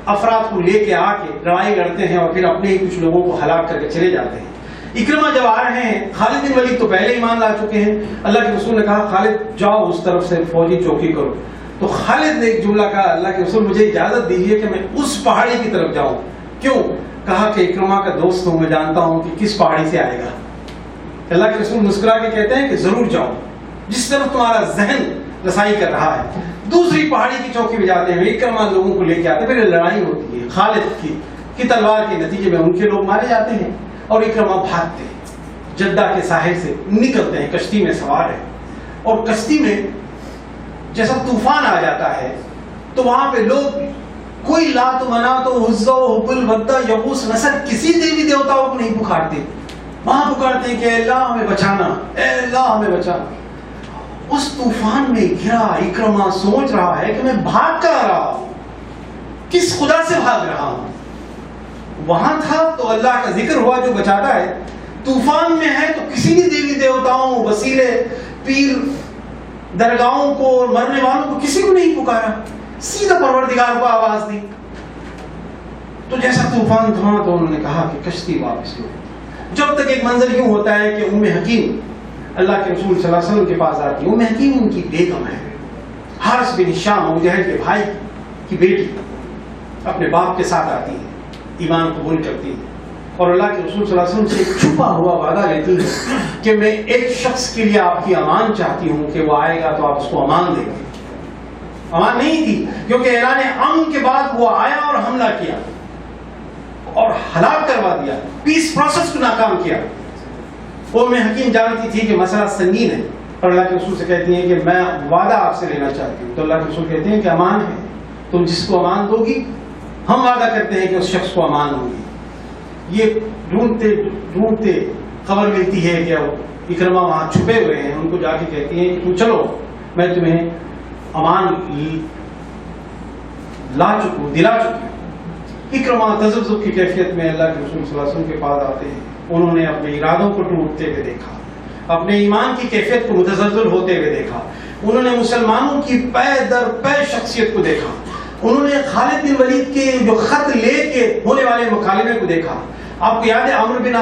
افراد کو لے کے آ کے لڑائی لڑتے ہیں، اور پھر اپنے ہی کچھ لوگوں کو ہلاک کر کے چلے جاتے ہیں. اکرمہ جب آ رہے ہیں، خالد بن ولید تو پہلے ایمان لا چکے ہیں. اللہ کے رسول نے کہا، خالد جاؤ اس طرف سے فوجی چوکی کرو. تو خالد نے ایک جملہ کہا، اللہ کے رسول مجھے اجازت دیجیے کہ میں اس پہاڑی کی طرف جاؤں. کیوں؟ کہا کہ اکرمہ کا دوست ہوں، میں جانتا ہوں کہ کس پہاڑی سے آئے گا. اللہ کے رسول مسکرا کے کہتے ہیں کہ ضرور جاؤ، جس طرف تمہارا ذہن رسائی کر رہا ہے. دوسری پہاڑی کی چوکی پہ جاتے ہیں، اکرمہ لوگوں کو لے کے آتے. پھر لڑائی ہوتی ہے، خالد کی تلوار کے نتیجے میں ان کے لوگ مارے جاتے ہیں، اور اکرمہ بھاگتے ہیں، جدہ کے ساحل سے نکلتے ہیں، کشتی میں سوار ہے. اور کشتی میں جیسا طوفان آ جاتا ہے تو وہاں پہ لوگ کوئی لات و منات و عزا و حبل ودہ یغوث نصر کسی دیوی دیوتاؤں کو نہیں پکارتے. وہاں پکارتے ہیں کہ اے اللہ ہمیں بچانا، اے اللہ ہمیں بچانا. اس طوفان میں گھرا اکرمہ سوچ رہا ہے کہ میں بھاگ کر آ رہا ہوں، کس خدا سے بھاگ رہا ہوں. وہاں تھا تو اللہ کا ذکر ہوا جو بچاتا ہے، طوفان میں ہے تو کسی بھی دیوی دیوتاؤں، وسیلے، پیر درگاہوں کو اور مرنے والوں کو کسی کو نہیں پکارا، سیدھا پروردگار کو آواز دی. تو جیسا طوفان تھما تو انہوں نے کہا کہ کشتی واپس لو. جب تک ایک منظر یوں ہوتا ہے کہ ام حکیم اللہ کے رسول صلی اللہ علیہ وسلم کے پاس آتی ہے. ام حکیم ان کی بیگم ہے، حارث بن ہشام ابو جہل کے بھائی کی بیٹی، اپنے باپ کے ساتھ آتی ہے، ایمان قبول کرتی ہے اور اللہ کے رسول صلی اللہ علیہ وسلم سے ایک چھپا ہوا وعدہ لیتی ہے کہ میں ایک شخص کے لیے آپ کی امان چاہتی ہوں کہ وہ آئے گا تو آپ اس کو امان دیں گے. امان نہیں تھی کیونکہ اعلان امن کے بعد وہ آیا اور حملہ کیا اور ہلاک کروا دیا، پیس پروسیس کو ناکام کیا. وہ میں حکیم جانتی تھی کہ مسئلہ سنگین ہے اور اللہ کے رسول سے کہتی ہیں کہ میں وعدہ آپ سے لینا چاہتی ہوں. تو اللہ کے رسول کہتے ہیں کہ امان ہے، تم جس کو امان دو گی ہم وعدہ کرتے ہیں کہ اس شخص کو امان دوں گی. یہ ڈھونڈتے ڈھونڈتے خبر ملتی ہے کہ اکرمہ وہاں چھپے ہوئے ہیں. ان کو جا کے کہتی ہیں کہ تم چلو میں تمہیں امان دلا چکی ہوں. اکرمہ تذبذب کی کیفیت میں اللہ کے رسول صلی اللہ علیہ وسلم کے پاس آتے ہیں. انہوں نے اپنے ارادوں کو ٹوٹتے ہوئے دیکھا، اپنے ایمان کی کیفیت کو متزلزل ہوتے ہوئے دیکھا. انہوں نے مسلمانوں کی پے در پے شخصیت کو دیکھا. انہوں نے خالد بن ولید کے جو خط لے کے ہونے والے مکالمے کو دیکھا. آپ کو یاد ہے عمرو بن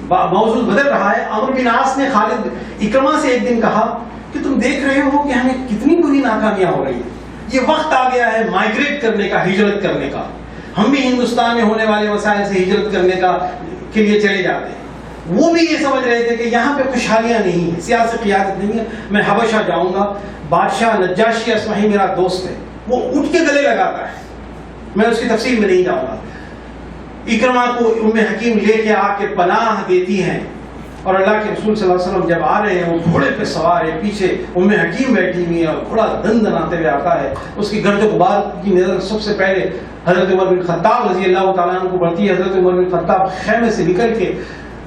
موضوع بدل رہا ہے. عمرو بن عاص نے خالد اکرمہ سے ایک دن کہا کہ تم دیکھ رہے ہو کہ ہمیں کتنی بری ناکامیاں ہو رہی ہیں، یہ وقت آ گیا ہے مائگریٹ کرنے کا، ہجرت کرنے کا. ہم بھی ہندوستان میں ہونے والے مسائل سے ہجرت کرنے کے لیے چلے جاتے ہیں. وہ بھی یہ سمجھ رہے تھے کہ یہاں پہ خوشحالیاں نہیں ہیں، سیاسی قیادت نہیں ہے، میں حبشہ جاؤں گا. بادشاہ نجاشی اصفہانی میرا دوست ہے، وہ اٹھ کے گلے لگاتا ہے، میں اس کی تفصیل میں نہیں جاؤں گا. اکرمہ کو ام حکیم لے کے آ کے پناہ دیتی ہیں اور اللہ کے رسول صلی اللہ علیہ وسلم جب آ رہے ہیں وہ گھوڑے پہ سوار ہے، پیچھے ام حکیم بیٹھی ہوئی ہے اور گھوڑا دن دناتے ہوئے آتا ہے. اس کی گرد و غبار کی نظر سب سے پہلے حضرت عمر بن خطاب رضی اللہ تعالیٰ عنہ کو پڑتی ہے. حضرت عمر بن خطاب خیمے سے نکل کے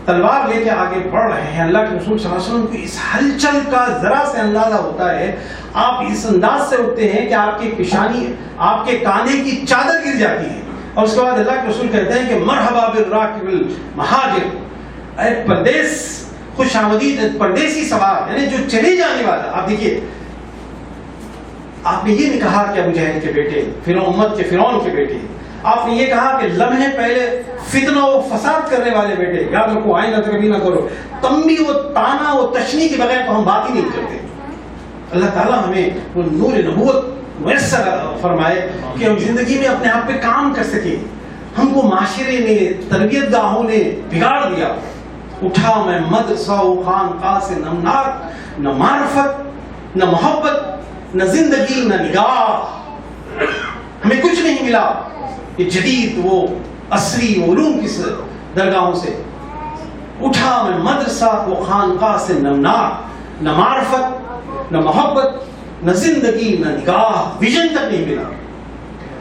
تلوار لے کے آگے بڑھ رہے ہیں. اللہ کے رسول صلی اللہ علیہ وسلم کو اس ہلچل کا ذرا سے اندازہ ہوتا ہے. آپ اس انداز سے اٹھتے ہیں کہ آپ کی پیشانی، آپ کے کاندھے کی چادر گر جاتی ہے اور اس کے بعد اللہ کے رسول کہتے ہیں کہ مرحبا بالراکب المہاجر، اے پردیس خوش آمدید پردیسی سوار، یعنی جو چلے جانے والا. آپ دیکھیے آپ نے یہ نہیں کہا کہ ابو جہل کے بیٹے، امت کے فرعون کے بیٹے. آپ نے یہ کہا کہ لمحے پہلے فتنہ و فساد کرنے والے بیٹے، یاد رکھو آئندہ کبھی نہ کرو. تمبی و تانا و تشنی کے بغیر تو ہم بات ہی نہیں کرتے. اللہ تعالیٰ ہمیں وہ نور نبوت میسر فرمائے کہ ہم زندگی میں اپنے آپ پہ کام کر سکیں. ہم کو معاشرے نے، تربیت گاہوں نے بگاڑ دیا. اٹھا میں مدرسہ و خانقاہ سے نہ معرفت، نہ محبت، نہ زندگی، نہ نگاہ، ہمیں کچھ نہیں ملا. یہ جدید وہ عصری علوم کی درگاہوں سے اٹھا میں مدرسہ و خانقاہ سے نہ معرفت، نہ محبت، نہ زندگی، نہ نگاہ، ویژن تک نہیں ملا.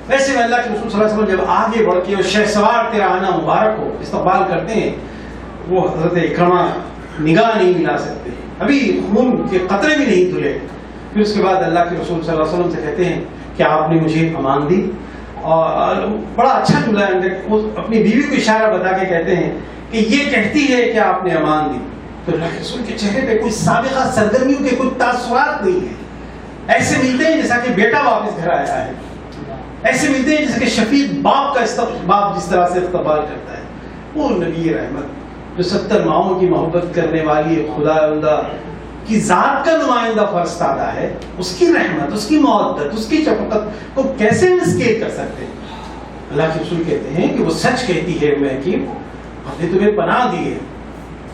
ویسے میں اللہ کے رسول صلی اللہ علیہ وسلم جب آگے بڑھ کے شہ سوار تیرا آنا مبارک ہو استقبال کرتے ہیں، وہ حضرت اکرمہ نگاہ نہیں ملا سکتے، ابھی خون کے قطرے بھی نہیں دھلے. پھر اس کے بعد اللہ کے رسول صلی اللہ علیہ وسلم سے کہتے ہیں کہ آپ نے مجھے امان دی. اور بڑا اچھا جملہ ہے، وہ اپنی بیوی کو اشارہ بتا کے کہتے ہیں کہ یہ کہتی ہے کہ آپ نے امان دی. تو اللہ کے رسول کے چہرے پہ کوئی سابقہ سرگرمیوں کے کوئی تاثرات نہیں ہے. ایسے ملتے ہیں جیسا کہ بیٹا واپس گھر آیا ہے، ایسے ملتے ہیں جیسے کہ شفیق باپ کا باپ جس طرح سے استقبال کرتا ہے. وہ نبی رحمت جو 70 ماؤں کی محبت کرنے والی خدا کی ذات کا نمائندہ فرستادہ ہے، اس کی رحمت، اس کی مودت، اس کی شفقت کو کیسے مسکیٹ کر سکتے ہیں. اللہ کے رسول کہتے ہیں کہ وہ سچ کہتی ہے میں کہ ہم نے تمہیں پناہ دی ہے.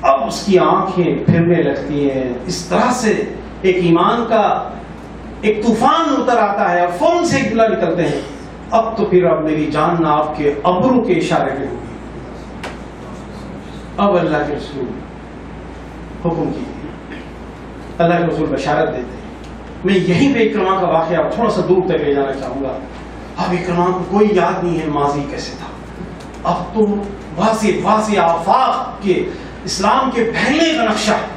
اب اس کی آنکھیں پھرنے لگتی ہیں. اس طرح سے ایک ایمان کا ایک طوفان اتر آتا ہے اور فون سے گلا نکلتے ہیں. اب تو پھر اب میری جان نہ آپ کے ابرو کے اشارے پہ ہوگی. اب اللہ کے رسول حکم کیجیے. اللہ کے رسول بشارت دیتے ہیں. میں یہیں پہ اکرمہ کا واقعہ تھوڑا سا دور تک لے جانا چاہوں گا. اب اکرمہ کو کوئی یاد نہیں ہے ماضی کیسے تھا. اب تو واضح آفاق کے اسلام کے پھیلنے کا نقشہ ہے.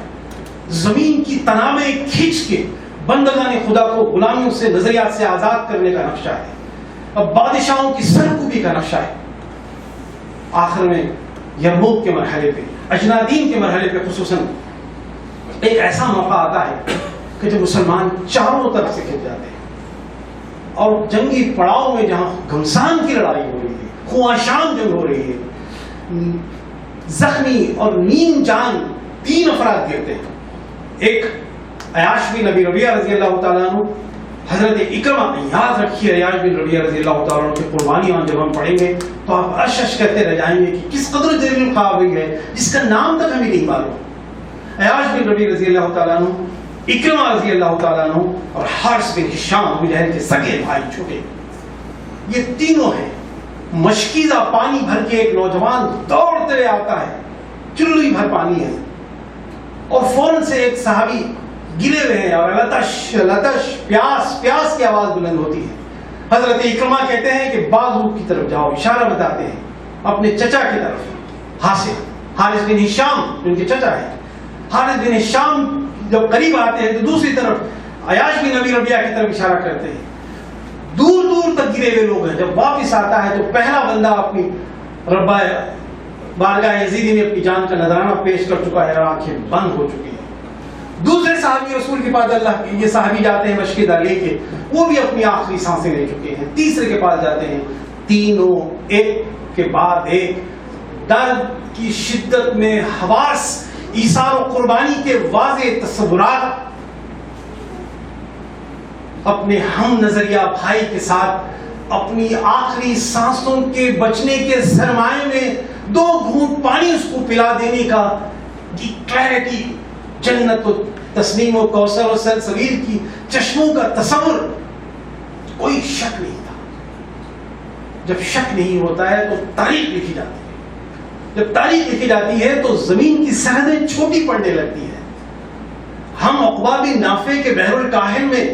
زمین کی تنابیں کھینچ کے بندگان خدا کو غلامیوں سے، نظریات سے آزاد کرنے کا نقشہ ہے. اب بادشاہوں کی سرکوبی کا نقشہ ہے. آخر میں یرموک کے مرحلے پہ، اجنادین کے مرحلے پہ خصوصاً ایک ایسا موقع آتا ہے کہ جو مسلمان چاروں طرف سے کھل جاتے ہیں اور جنگی پڑاؤ میں جہاں گھمسان کی لڑائی ہو رہی ہے، خواہشان جنگ ہو رہی ہے، زخمی اور نیم جان 3 افراد گرتے ہیں. ایک عیاش بن ابی ربیعہ رضی اللہ تعالیٰ عنہ، حضرت اکرمہ. یاد رکھیے عیاش بن ربیعہ رضی اللہ تعالیٰ عنہ کی قربانیاں جب ہم پڑھیں گے تو آپ اشش کہتے رہ جائیں گے کہ کس قدر جلیل خواب ہوئی ہے جس کا نام تک ہمیں نہیں معلوم. عیاش بن ربیعہ رضی اللہ تعالیٰ عنہ، اکرمہ رضی اللہ تعالیٰ عنہ اور حارث بن ہشام ابو جہل کے سگے بھائی چھوٹے، یہ تینوں ہیں. مشکیزہ پانی بھر کے ایک نوجوان دوڑتے ہوئے آتا ہے، چلوئی بھر پانی ہے، اور فوراً سے ایک صحابی گرے ہوئے ہیں اور لتش لتش پیاس پیاس کی آواز بلند ہوتی ہے. حضرت اکرمہ کہتے ہیں کہ بازو کی طرف جاؤ، اشارہ بتاتے ہیں اپنے چچا کی طرف. حارث بن ہشام جو ان کے چچا ہیں، حارث بن ہشام جب قریب آتے ہیں تو دوسری طرف عیاش بن ابی ربیعہ کی طرف اشارہ کرتے ہیں. دور دور تک گرے ہوئے لوگ ہیں. جب واپس آتا ہے تو پہلا بندہ اپنی ربا بارگاہ یزیدی میں اپنی جان کا نذرانہ پیش کر چکا ہے اور آنکھیں بند ہو چکی ہیں. دوسرے صحابی رسول کے پاس اللہ کے یہ صحابی جاتے ہیں مشکیدہ لے کے، وہ بھی اپنی آخری سانسیں لے چکے ہیں. تیسرے کے پاس جاتے ہیں، تینوں ایک کے بعد ایک درد کی شدت میں حواس، ایثار و قربانی کے واضح تصورات اپنے ہم نظریہ بھائی کے ساتھ اپنی آخری سانسوں کے بچنے کے سرمایے میں 2 گھونٹ پانی اس کو پلا دینے کا کی کلیرٹی، جنت و تسنیم و کوثر و سلسبیل کی چشموں کا تصور، کوئی شک نہیں تھا. جب شک نہیں ہوتا ہے تو تاریخ لکھی جاتی ہے. جب تاریخ لکھی جاتی ہے تو زمین کی سرحدیں چھوٹی پڑنے لگتی ہیں. ہم عقبہ بن نافع کے بحر الکاہل میں،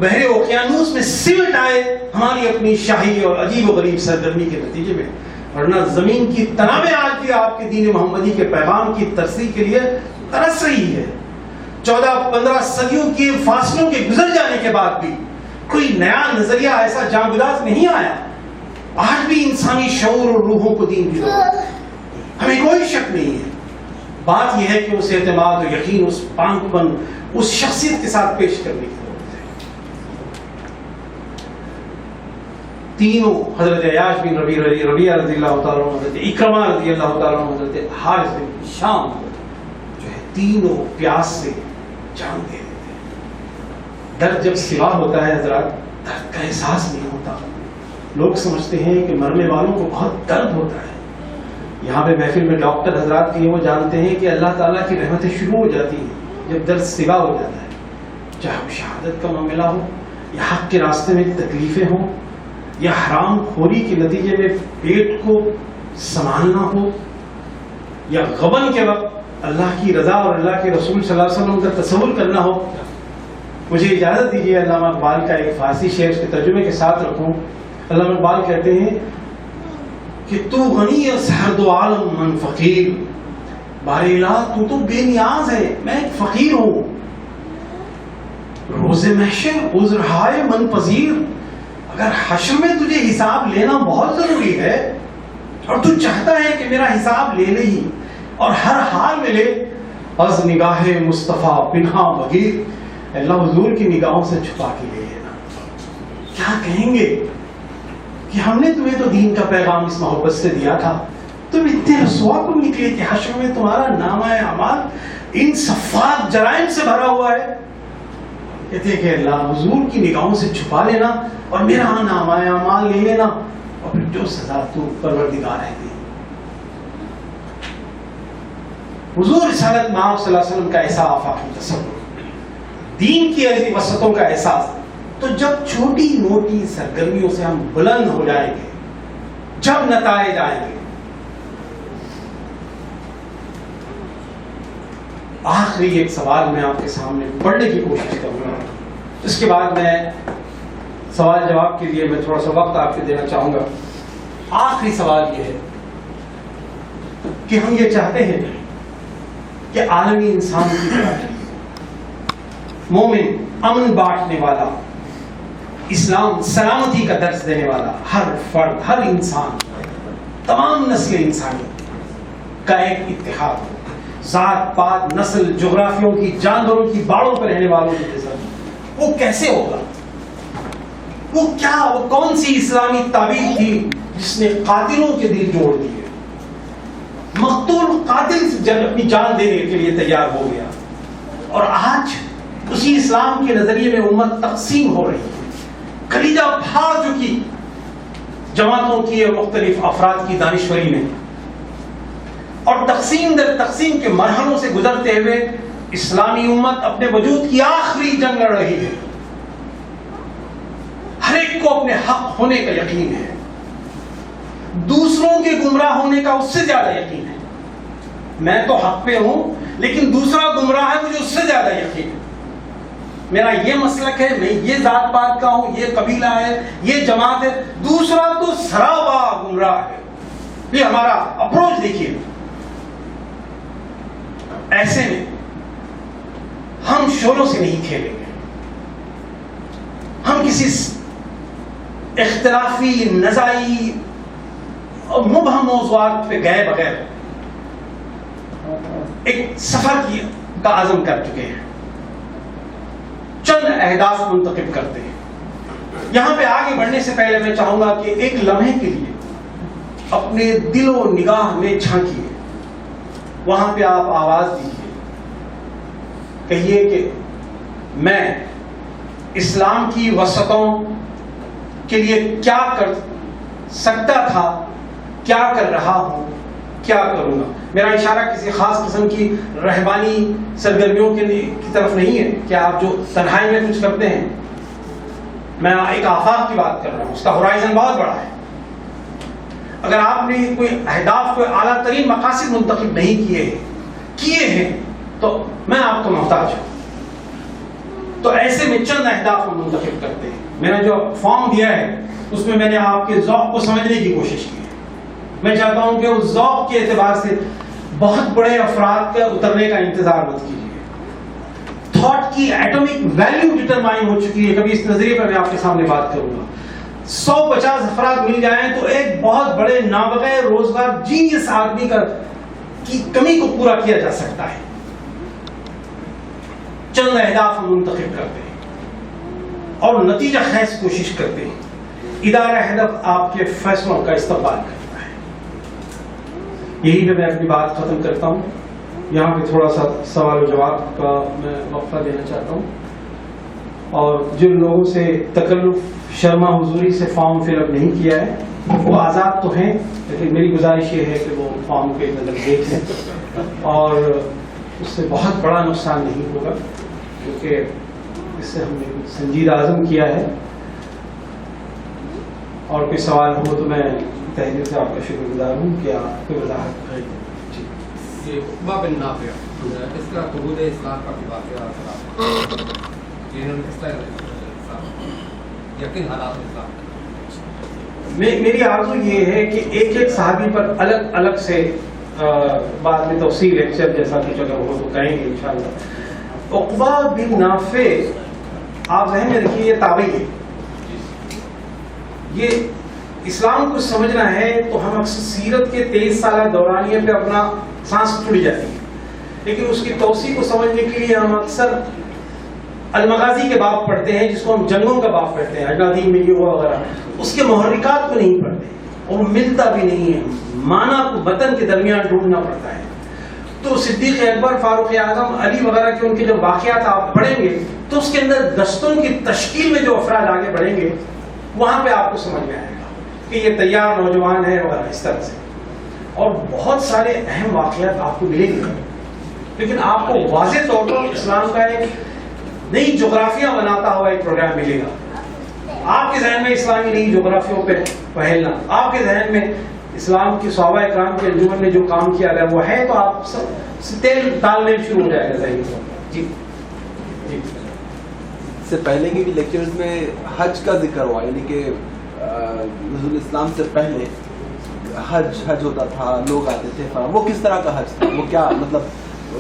بحر اوقیانوس میں سمٹ آئے ہماری اپنی شاہی اور عجیب و غریب سرگرمی کے نتیجے میں، ورنہ زمین کی تنابیں آج بھی آپ کے دین محمدی کے پیغام کی ترسیح کے لیے ترس رہی ہے. 14-15 صدیوں کے فاصلوں کے گزر جانے کے بعد بھی کوئی نیا نظریہ ایسا جاں نہیں آیا. آج بھی انسانی شعور اور روحوں کو دین کی ضرورت ہے، ہمیں کوئی شک نہیں ہے. بات یہ ہے کہ اس اعتماد و یقین، اس پانک پن، اس شخصیت کے ساتھ پیش کرنے کی ضرورت ہے. تینوں حضرت عیاش بن ربیعہ رضی اللہ تعالیٰ عنہ، حضرت اکرمہ رضی اللہ تعالیٰ عنہ، حضرت حارث بن ہشام جو ہے، تینوں پیاس سے جان دے دیتے ہیں. درد جب سوا ہوتا ہے حضرات، درد کا احساس نہیں ہوتا. لوگ سمجھتے ہیں کہ مرنے والوں کو بہت درد ہوتا ہے. یہاں پہ محفل میں ڈاکٹر حضرات کے وہ جانتے ہیں کہ اللہ تعالیٰ کی رحمتیں شروع ہو جاتی ہیں جب درد سوا ہو جاتا ہے. چاہے وہ شہادت کا معاملہ ہو، یا حق کے راستے میں تکلیفیں ہوں، یا حرام خوری کے نتیجے میں پیٹ کو سنبھالنا ہو، یا غبن کے وقت اللہ کی رضا اور اللہ کے رسول صلی اللہ علیہ وسلم کا تصور کرنا ہو. مجھے اجازت دیجیے علامہ اقبال کا ایک فارسی شعر کے ترجمے کے ساتھ رکھوں. علامہ اقبال کہتے ہیں کہ تو غنی از ہر دو عالم من فقیر، بار الہ تو بے نیاز ہے میں ایک فقیر ہوں. روز محشر عذر ہائے من پذیر، اگر حشر میں تجھے حساب لینا بہت ضروری ہے اور تو چاہتا ہے کہ میرا حساب لے لے ہی اور ہر حال میں لے، از نگاہ مصطفیٰ پنہا بغیر، اللہ حضور کی نگاہوں سے چھپا کے لے لینا. کیا کہیں گے کہ ہم نے تمہیں تو دین کا پیغام اس محبت سے دیا تھا، تم اتنے رسوا کیوں نکلے کہ حشر میں تمہارا نامہ اعمال ان صفات جرائم سے بھرا ہوا ہے. کہتے ہیں کہ اللہ حضور کی نگاہوں سے چھپا لینا اور میرا نامہ اعمال لے لینا، اور پھر جو سزا تو پروردگار ہے دی. حضور رسالت مآب صلی اللہ علیہ وسلم کا ایسا آفاقی تصور، دین کی عظیم وسعتوں کا احساس، تو جب چھوٹی موٹی سرگرمیوں سے ہم بلند ہو جائیں گے، جب نتائج آئیں گے. آخری ایک سوال میں آپ کے سامنے پڑھنے کی کوشش کروں گا، اس کے بعد میں سوال جواب کے لیے میں تھوڑا سا وقت آپ کو دینا چاہوں گا. آخری سوال یہ ہے کہ ہم یہ چاہتے ہیں کہ عالمی انسان کی طرح مومن، امن بانٹنے والا، اسلام سلامتی کا درس دینے والا ہر فرد، ہر انسان، تمام نسل انسانی کا ایک اتحاد ہو. ذات پات نسل جغرافیوں کی جانوروں کی باڑوں پر رہنے والوں کے جیسا، وہ کیسے ہوگا؟ وہ کون سی اسلامی تعبیر تھی جس نے قاتلوں کے دل جوڑ دیے؟ مقتول قاتل جب اپنی جان دینے کے لیے تیار ہو گیا، اور آج اسی اسلام کے نظریے میں امت تقسیم ہو رہی ہے، کلیجہ پھاڑ چکی جماعتوں کی اور مختلف افراد کی دانشوری میں، اور تقسیم در تقسیم کے مرحلوں سے گزرتے ہوئے اسلامی امت اپنے وجود کی آخری جنگ لڑ رہی ہے۔ ہر ایک کو اپنے حق ہونے کا یقین ہے، دوسروں کے گمراہ ہونے کا اس سے زیادہ یقین ہے۔ میں تو حق پہ ہوں لیکن دوسرا گمراہ ہے، مجھے اس سے زیادہ یقین ہے۔ میرا یہ مسلک ہے، میں یہ ذات پات کا ہوں، یہ قبیلہ ہے، یہ جماعت ہے، دوسرا تو سراپا گمراہ ہے۔ یہ ہمارا اپروچ دیکھیے۔ ایسے میں ہم شوروں سے نہیں کھیلیں گے، ہم کسی اختلافی نزاعی اور مبہم موضوعات پہ گئے بغیر ایک سفر کا عزم کر چکے ہیں، چند اہداف منتخب کرتے ہیں۔ یہاں پہ آگے بڑھنے سے پہلے میں چاہوں گا کہ ایک لمحے کے لیے اپنے دل و نگاہ میں جھانکیے، وہاں پہ آپ آواز دیجیے، کہیے کہ میں اسلام کی وسعتوں کے لیے کیا کر سکتا تھا، کیا کر رہا ہوں، کیا کروں گا۔ میرا اشارہ کسی خاص قسم کی رہبانی سرگرمیوں کی طرف نہیں ہے کہ آپ جو تنہائی میں کچھ کرتے ہیں، میں ایک آفاق کی بات کر رہا ہوں، اس کا ہورائزن بہت بڑا ہے۔ اگر آپ نے کوئی اہداف، کوئی اعلیٰ ترین مقاصد منتخب نہیں کیے ہیں تو میں آپ کو محتاج ہوں۔ تو ایسے میں چند اہداف ہم منتخب کرتے ہیں۔ میں نے جو فارم دیا ہے اس میں میں نے آپ کے ذوق کو سمجھنے کی کوشش کی ہے۔ میں چاہتا ہوں کہ اس ذوق کے اعتبار سے بہت بڑے افراد کا اترنے کا انتظار مت کیجیے۔ تھاٹ کی ایٹمک ویلیو ڈٹرمائن ہو چکی ہے۔ کبھی اس نظریے پر میں آپ کے سامنے بات کروں گا۔ 150 افراد مل جائیں تو ایک بہت بڑے نابغیر روزگار جینیس آدمی کی کمی کو پورا کیا جا سکتا ہے۔ چند اہداف ہم منتخب کرتے ہیں اور نتیجہ خیز کوشش کرتے ہیں۔ ادارہ ہدف آپ کے فیصلوں کا استقبال کرتا ہے۔ یہی پہ میں اپنی بات ختم کرتا ہوں۔ یہاں پہ تھوڑا سا سوال و جواب کا میں وقفہ دینا چاہتا ہوں، اور جن لوگوں سے تکلف شرما حضوری سے فارم فل اپ نہیں کیا ہے وہ آزاد تو ہیں، لیکن میری گزارش یہ ہے کہ وہ فارم کو ایک نظر دیکھ لیں، اور اس سے بہت بڑا نقصان نہیں ہوگا، کیونکہ اس سے ہم نے کچھ سنجیدہ عزم کیا ہے۔ اور کوئی سوال ہو تو میں تحریر سے آپ کا شکر گزار ہوں کہ آپ کو وضاحت کریں۔ یہ عقبہ بن نافع اس کا قبول اسلام کا بھی واقعہ یقین حالات اسلام۔ میری آرزو یہ ہے کہ ایک ایک صحابی پر الگ الگ سے بعد میں تفصیل لیکچر جیسا کچھ اگر ہو تو کریں گے انشاءاللہ۔ عقبہ بن نافع آپ ذہن میں رکھیے، یہ تابعی ہے۔ یہ اسلام کو سمجھنا ہے تو ہم اکثر سیرت کے 23 سالہ دورانیے پہ اپنا سانس ٹوٹ جاتی ہے، لیکن اس کی توسیع کو سمجھنے کے لیے ہم اکثر المغازی کے باب پڑھتے ہیں، جس کو ہم جنگوں کا باب پڑھتے ہیں، اجنادی ملیو وغیرہ، اس کے محرکات کو نہیں پڑھتے اور ملتا بھی نہیں ہے، معنی کو وطن کے درمیان ڈھونڈنا پڑتا ہے۔ تو صدیق اکبر، فاروق اعظم، علی وغیرہ کے ان کے جب واقعات آپ پڑھیں گے تو اس کے اندر دستوں کی تشکیل میں جو افراد آگے بڑھیں گے وہاں پہ آپ کو سمجھ میں آئے گا کہ یہ تیار نوجوان ہے وغیرہ اس طرح سے، اور بہت سارے اہم واقعات آپ کو ملیں گے، لیکن آپ کو واضح طور پر اسلام کا ایک نئی جغرافیہ بناتا ہوا ایک پروگرام ملے گا۔ آپ کے ذہن میں اسلامی نئی جغرافیوں پہ پہلنا، آپ کے ذہن میں اسلام کی صحابہ اکرام کے انجمن نے جو کام کیا گیا وہ ہے، تو آپ سب تیل تال میل شروع ہو جائے گا ذہنی طور پر۔ جی جی، سے پہلے کے بھی لیکچرز میں حج کا ذکر ہوا، یعنی کہ نزول اسلام سے پہلے حج ہوتا تھا، لوگ آتے تھے، وہ کس طرح کا حج تھا؟ وہ کیا مطلب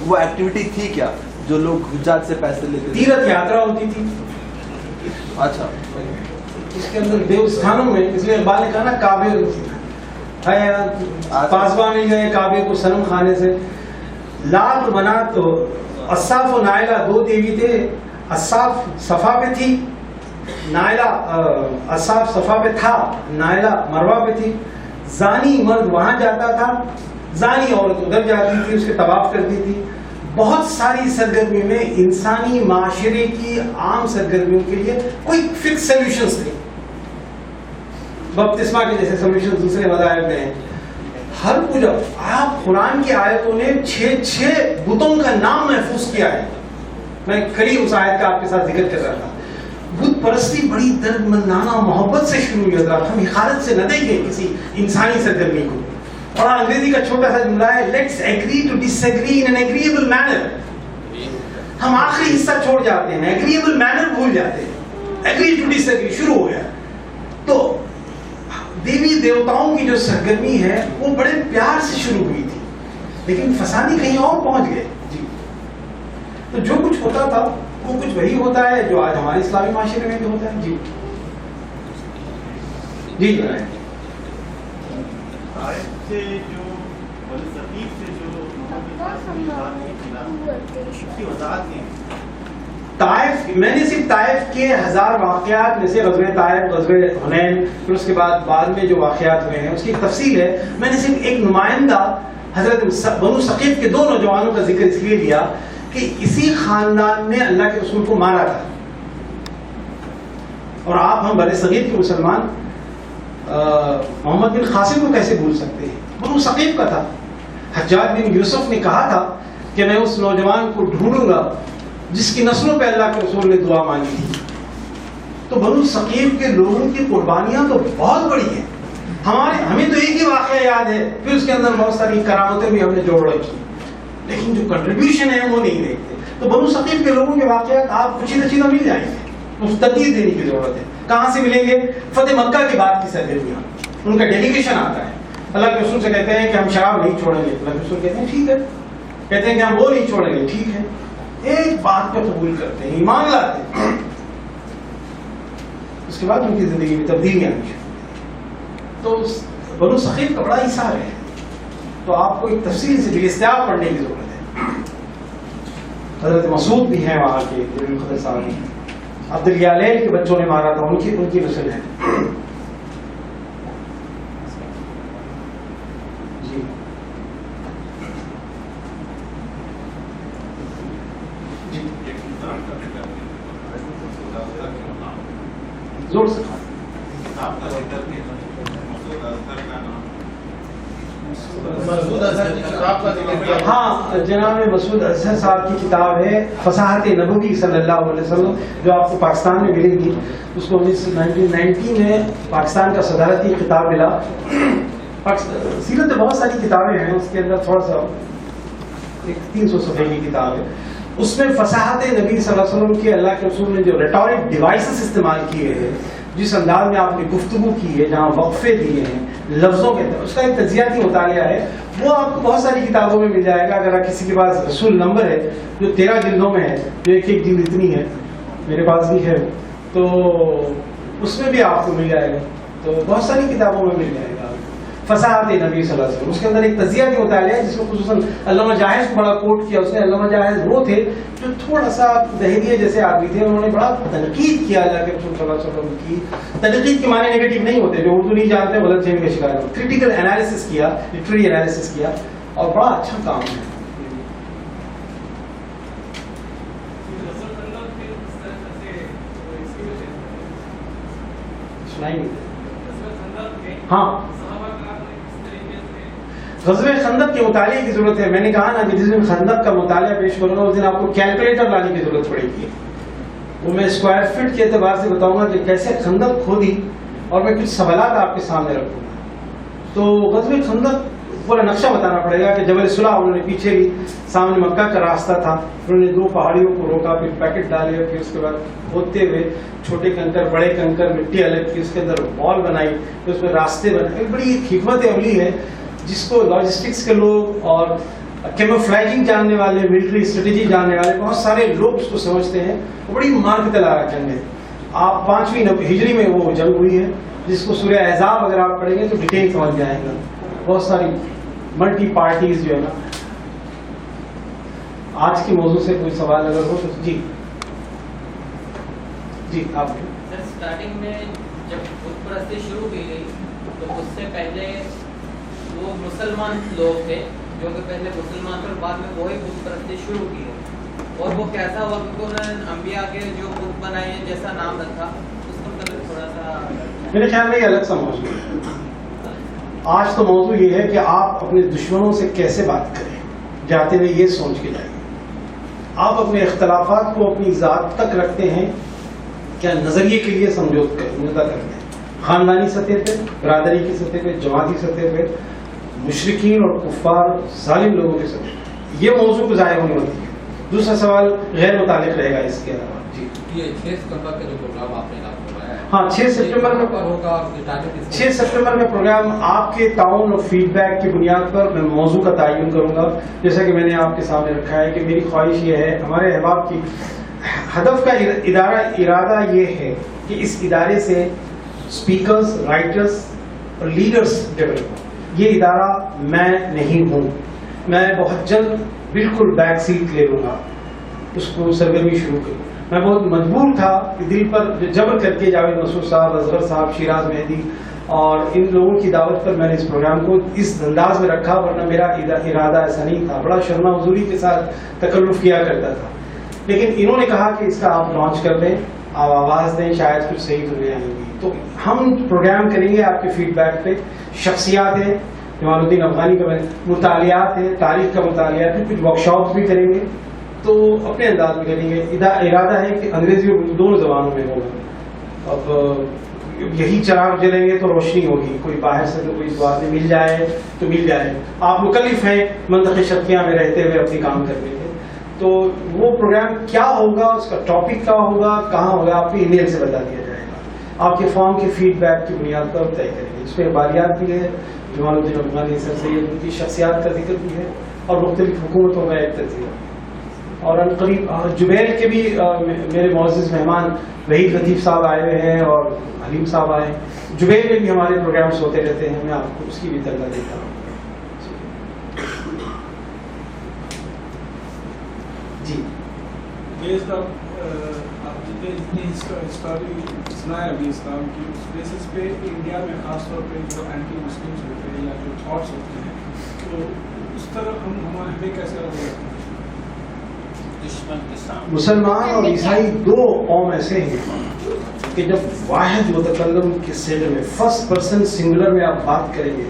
وہ ایکٹیویٹی تھی کیا جو لوگ حجاج سے پیسے لیتے تھے؟ تیرتھ یاترا ہوتی تھی۔ اچھا، اس کے اندر دیوستھانوں میں، اس لیے اقبال نے کہا نا کعبے پاسباں مل گئے کعبے کو صنم خانے سے، لات بنا تو اصاف و نائلہ دو دیوی تھے. اصاف صفا پہ تھی, نائلہ اصاف صفا پہ تھا, نائلہ مروہ پہ تھی. زانی مرد وہاں جاتا تھا, زانی عورت ادھر جاتی تھی, اس کے طواف کرتی تھی. بہت ساری سرگرمی میں انسانی معاشرے کی عام سرگرمیوں کے لیے کوئی فکس سولوشنز تھے. بپتسمہ کے جیسے سولوشن دوسرے مذاہب میں ہیں. ہر پوجا, آپ قرآن کی آیتوں نے 6 بتوں کا نام محفوظ کیا ہے. میں قریب اس آیت کا آپ کے ساتھ ذکر کر رہا تھا. بت پرستی بڑی درد مندانہ محبت سے شروع ہوئی حضرات. ہم حقارت سے نہ دیکھیں کسی انسانی سرگرمی کو. اور انگریزی کا چھوٹا سا جملہ ہے, let's agree to disagree in an agreeable manner. ہم آخری حصہ چھوڑ جاتے ہیں, ایگریبل مینر بھول جاتے ہیں. ایگری ٹو ڈس ایگری شروع ہو گیا. تو دیوی دیوتاؤں کی جو سرگرمی ہے وہ بڑے پیار سے شروع ہوئی تھی, لیکن فسادی کہیں اور پہنچ گئے. جی, تو جو کچھ ہوتا تھا وہ کچھ وہی ہوتا ہے جو آج ہمارے اسلامی معاشرے میں بھی ہوتا ہے. جی جی جناب. سے جو بنو ثقیف سے جو کی وضاحت کی طائف, میں نے صرف طائف کے 1000 واقعات میں سے غزوہ طائف, غزوہ حنین, پھر اس کے بعد میں جو واقعات ہوئے ہیں اس کی تفصیل ہے. میں نے صرف ایک نمائندہ حضرت بنو ثقیف کے 2 نوجوانوں کا ذکر اس لیے لیا کہ اسی خاندان نے اللہ کے رسول کو مارا تھا. اور آپ ہم بر صغیر کے مسلمان محمد بن قاسم کو کیسے بھول سکتے ہیں؟ بنو ثقیف کا تھا. حجاج بن یوسف نے کہا تھا کہ میں اس نوجوان کو ڈھونڈوں گا جس کی نسلوں پہ اللہ کے رسول نے دعا مانگی تھی. تو بنو ثقیف کے لوگوں کی قربانیاں تو بہت بڑی ہیں. ہمیں تو ایک ہی واقعہ یاد ہے, پھر اس کے اندر بہت ساری کرامتیں بھی ہم نے جوڑ رکھی, لیکن جو کنٹریبیوشن ہے وہ نہیں دیکھتے. تو بنو ثقیف کے لوگوں کے واقعات آپ کچھ نہ مل جائیں گے, مستقل دینے کی ضرورت ہے. کہاں سے ملیں گے؟ فتح مکہ کے بعد کی سرگرمیاں. ان کا ڈیلیگیشن آتا ہے, اللہ کے رسول سے کہتے ہیں کہ ہم شراب نہیں چھوڑیں گے. اللہ کے رسول کہتے ہیں ٹھیک ہے. کہتے ہیں کہ ہم وہ نہیں چھوڑیں گے. ٹھیک ہے. ایک بات کو قبول کرتے ہیں, ایمان لاتے ہیں. اس کے بعد ان کی زندگی میں تبدیلی آنی شروع. تو بنو ثقیف کا بڑا اثار ہے. تو آپ کو ایک تفصیل سے استیاب پڑھنے کی ضرورت ہے. حضرت مسعود بھی ہیں وہاں کے, خدر صاحب ہیں. عبد الیعلیل کے بچوں نے مارا تھا, ان کی نسل ہے. جی زور سے ہاں, جناب مسعود اظہر صاحب کی کتاب ہے فصاحت نبوی صلی اللہ علیہ وسلم, جو آپ کو پاکستان میں ملے گی. اس کو 1990 میں پاکستان کا صدارتی خطاب ملا. سیرت میں بہت ساری کتابیں ہیں, اس کے اندر تھوڑا سا 300 صفحے کی کتاب ہے. اس میں فصاحت نبی صلی اللہ علیہ وسلم کے, اللہ کے رسول نے جو ریٹورک ڈیوائسز استعمال کیے ہیں, جس انداز میں آپ نے گفتگو کی ہے, جہاں وقفے دیے ہیں لفظوں کے اندر, اس کا ایک تجزیاتی مطالعہ ہے. وہ آپ کو بہت ساری کتابوں میں مل جائے گا. اگر کسی کے پاس رسول نمبر ہے جو 13 جلدوں میں ہے, جو ایک جلد اتنی ہے, میرے پاس بھی ہے, تو اس میں بھی آپ کو مل جائے گا. تو بہت ساری کتابوں میں مل جائے گا فصاحت نبی صلی اللہ علیہ وسلم. اس کے اندر ایک تجزیاتی مطالعہ ہے جس کو خصوصاً علامہ جاحظ کو بڑا کوٹ کیا اس نے. علامہ جاحظ وہ تھے جو تھوڑا سا دہریے جیسے آدمی تھے, انہوں نے بڑا تنقید کیا اللہ کے رسول صلی اللہ علیہ وسلم کی. تنقید کے معنی نیگیٹو نہیں ہوتے, جو اردو نہیں جانتے غلط فہمی کا شکار ہوتے. کریٹیکل انالیسس کیا, لٹریری انالیسس کیا, اور بڑا اچھا کام ہے. ہاں, غزوہ خندق کے مطالعے کی ضرورت ہے. میں نے کہا نا کہ جس دن خندق کا مطالعہ پیش کروں گا اس دن آپ کو کیلکولیٹر لانے کی ضرورت پڑے گی. وہ میں اسکوائر فٹ کے اعتبار سے بتاؤں گا کہ کیسے خندق کھودی, اور میں کچھ سوالات آپ کے سامنے رکھوں گا. تو غزوہ خندق پورا نقشہ بتانا پڑے گا کہ جبل صلح انہوں نے پیچھے لی, سامنے مکہ کا راستہ تھا, انہوں نے 2 پہاڑیوں کو روکا, پھر پیکٹ ڈالے, پھر اس کے بعد ہوتے ہوئے چھوٹے کنکر بڑے کنکر مٹی الگ کی, اس کے اندر وال بنائی, پھر اس میں راستے بنائے. ایک بڑی حکمت عملی ہے جس کو لاجسٹکس کے لوگ اور کیموفلیجنگ جاننے والے, ملٹری اسٹریٹجی جاننے والے بہت سارے لوگ اس کو سمجھتے ہیں. وہ بڑی مارک تلا جنگ ہے. آپ 5ویں ہجری میں وہ جنگ ہوئی ہے, جس کو سورہ احزاب اگر آپ پڑھیں گے تو ڈیٹیل سمجھ جائیں گے. بہت ساری ملٹی پارٹیز جو ہے نا, آج کے موضوع سے کوئی سوال اگر ہو تو جی آپ سر اسٹارٹنگ میں جب بت پرستی شروع کی گئی تو اس سے پہلے وہ مسلمان لوگ تھے جو کہ پہلے مسلمان تھے اور بعد میں وہی بت پرستی شروع کی ہے، اور وہ کیسا ہوا کیونکہ انہوں نے انبیاء کے جو بت بنائے ہیں جیسا نام رکھا اس کا مطلب تھوڑا سا میرے خیال میں یہ الگ سا موضوع ہے. آج تو موضوع یہ ہے کہ آپ اپنے دشمنوں سے کیسے بات کریں، جاتے ہوئے یہ سوچ کے جائیں. آپ اپنے اختلافات کو اپنی ذات تک رکھتے ہیں کیا نظریے کے لیے سمجھوتا کرتے ہیں، خاندانی سطح پہ، برادری کی سطح پہ، جماعتی سطح پہ، مشرکین اور کفار ظالم لوگوں کے سطح پہ. یہ موضوع کو ضائع ہونے والی ہے. دوسرا سوال غیر متعلق رہے گا اس کے علاوہ. جی یہ 6 ستمبر کا جو پروگرام آپ نے اعلان کروایا ہے، ہاں 6 سپٹمبر میں ہوگا. 6 سپٹمبر میں پروگرام آپ کے تعاون اور فیڈ بیک کی بنیاد پر میں موضوع کا تعین کروں گا. جیسا کہ میں نے آپ کے سامنے رکھا ہے کہ میری خواہش یہ ہے، ہمارے احباب کی ہدف کا ارادہ یہ ہے کہ اس ادارے سے اسپیکرز، رائٹرز اور لیڈرز ڈیولپ ہوں. یہ ادارہ میں نہیں ہوں. میں بہت جلد بالکل بیک سیٹ لے لوں گا، اس کو سرگرمی شروع کروں. میں بہت مجبور تھا کہ دل پر جبر کر کے جاوید مسعود صاحب، اصغر صاحب، شیراز مہدی اور ان لوگوں کی دعوت پر میں نے اس پروگرام کو اس انداز میں رکھا، ورنہ میرا ارادہ ایسا نہیں تھا. بڑا شرما حضوری کے ساتھ تکلف کیا کرتا تھا، لیکن انہوں نے کہا کہ اس کا آپ لانچ کر دیں، آپ آواز دیں، شاید کچھ صحیح دنیا آئیں گی. تو ہم پروگرام کریں گے آپ کے فیڈ بیک پہ. شخصیات ہیں، جمال الدین افغانی کا مطالعات ہیں، تاریخ کا مطالعات ہے، کچھ ورک شاپس بھی کریں گے. تو اپنے انداز میں کریں گے. ارادہ ہے کہ انگریزی اور دونوں زبانوں میں ہوگا. اب یہی چراغ جلیں گے تو روشنی ہوگی. کوئی باہر سے تو کوئی بات نہیں، مل جائے تو مل جائے. آپ مکلف ہیں منطق شرقیہ میں رہتے ہوئے اپنی کام کرنے کے. تو وہ پروگرام کیا ہوگا، اس کا ٹاپک کیا ہوگا، کہاں ہوگا، آپ کی ای میل سے بتا دیا جائے گا. آپ کے فارم کے فیڈ بیک کی بنیاد پر طے کریں گے. اس میں اخباریات بھی ہے، جمال الدین افغانی، سر سید، ان کی شخصیات کا ذکر بھی ہے، اور مختلف حکومتوں کا ایک تجزیہ. اور عنقریب جبیل کے بھی میرے معزز مہمان وحید لطیف صاحب آئے ہوئے ہیں اور حلیم صاحب آئے ہیں. جبیل میں بھی ہمارے پروگرامس ہوتے رہتے ہیں، میں آپ کو اس کی بھی ترغیب دیتا ہوں. جی بیس آپ جتنی ہسٹوری سنا ہے ابھی اسلام کی، اس بیسس پہ انڈیا میں خاص طور پہ جو اینٹی مسلمس ہوتے ہیں یا جو تھاٹس ہوتے ہیں، تو اس طرح ہمیں کیسے رکھتے ہیں؟ مسلمان اور عیسائی دو قوم ایسے ہیں کہ جب واحد متکلم کے سیلر میں فرسٹ پرسن سنگولر میں آپ بات کریں گے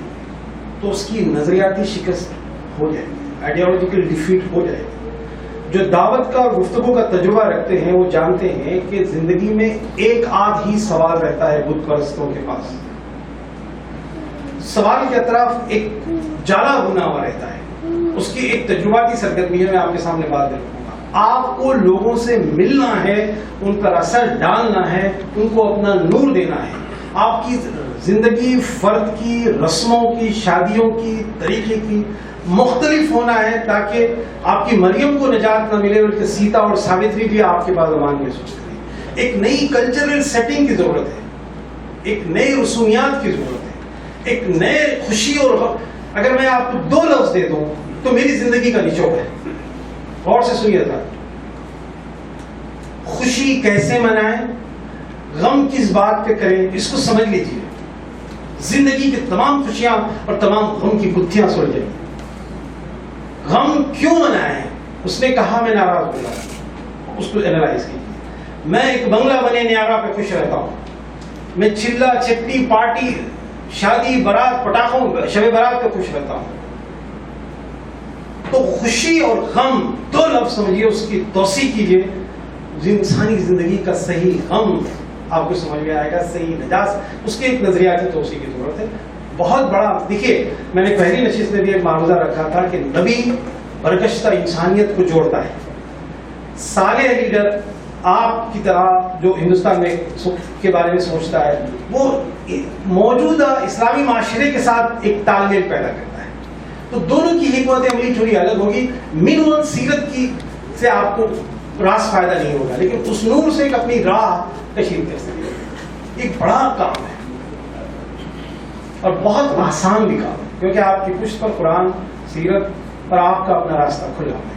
تو اس کی نظریاتی شکست ہو جائے گی، آئیڈیالوجیکل ڈیفیٹ ہو جائے گی. جو دعوت کا اور گفتگو کا تجربہ رکھتے ہیں وہ جانتے ہیں کہ زندگی میں ایک آدھ ہی سوال رہتا ہے بت پرستوں کے پاس. سوال کے اطراف ایک جالا بنا ہوا رہتا ہے. اس کی ایک تجرباتی سرگرمی ہے. میں آپ کے سامنے بات رکھوں گا. آپ کو لوگوں سے ملنا ہے، ان پر اثر ڈالنا ہے، ان کو اپنا نور دینا ہے. آپ کی زندگی فرد کی، رسموں کی، شادیوں کی، طریقے کی مختلف ہونا ہے تاکہ آپ کی مریم کو نجات نہ ملے بلکہ سیتا اور ساوتری بھی آپ کے بعد زبان میں سوچ کریں. ایک نئی کلچرل سیٹنگ کی ضرورت ہے، ایک نئی رسومیات کی ضرورت ہے، ایک نئے خوشی. اور اگر میں آپ کو 2 لفظ دے دوں تو میری زندگی کا نچوڑ ہے. غور سے سنیے تھا. خوشی کیسے منائیں، غم کس بات پہ کریں، اس کو سمجھ لیجیے. زندگی کی تمام خوشیاں اور تمام غم کی گتھیاں سلجھ جائیں. غم کیوں منائیں؟ اس نے کہا میں ناراض ہو رہا ہوں. اس کو اینالائز کیجیے. میں ایک بنگلہ بنے نیارا پہ خوش رہتا ہوں. میں چلا چٹی پارٹی شادی برات پٹاخوں شب برات پہ خوش رہتا ہوں. تو خوشی اور غم 2 لفظ سمجھیے، اس کی توسیع کیجیے. انسانی زندگی کا صحیح غم آپ کو سمجھ میں آئے گا، صحیح نجات. اس کی ایک نظریاتی توسیع کی ضرورت ہے. بہت بڑا دیکھیے، میں نے پہلی نشست میں بھی ایک معروضہ رکھا تھا کہ نبی برگشتہ انسانیت کو جوڑتا ہے. صالح لیڈر آپ کی طرح جو ہندوستان میں کے بارے میں سوچتا ہے وہ موجودہ اسلامی معاشرے کے ساتھ ایک تال میل پیدا کرتا ہے. تو دونوں کی حکمت عملی تھوڑی الگ ہوگی. منون سیرت کی سے آپ کو راس فائدہ نہیں ہوگا، لیکن اس نور سے ایک اپنی راہ تشریح کر سکتے ہیں. ایک بڑا کام ہے اور بہت آسان بھی کام ہے، کیونکہ آپ کی پشت پر قرآن، سیرت اور آپ کا اپنا راستہ کھلا ہے.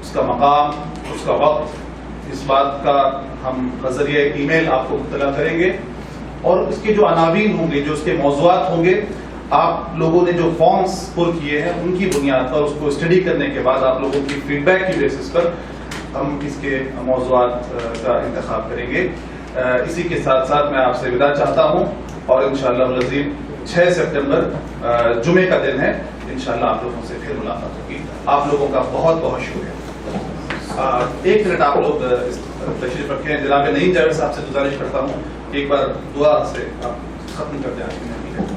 اس کا مقام، اس کا وقت، اس بات کا ہم بذریعہ ای میل آپ کو مطلع کریں گے، اور اس کے جو عناوین ہوں گے، جو اس کے موضوعات ہوں گے، آپ لوگوں نے جو فارمز پر کیے ہیں ان کی بنیاد پر اس کو اسٹڈی کرنے کے بعد آپ لوگوں کی فیڈ بیک کی بیسس پر ہم اس کے موضوعات کا انتخاب کریں گے۔ اسی کے ساتھ ساتھ میں آپ سے وداع چاہتا ہوں، اور انشاءاللہ العظیم 6 سپٹمبر جمعے کا دن ہے، انشاءاللہ آپ لوگوں سے پھر ملاقات ہوگی۔ آپ لوگوں کا بہت بہت شکریہ۔ 1 منٹ آپ لوگ تشریف رکھیں۔ جناب نعیم جاوید صاحب سے گزارش کرتا ہوں کہ ایک بار دعا سے آپ ختم کر دیں آج کی محفل۔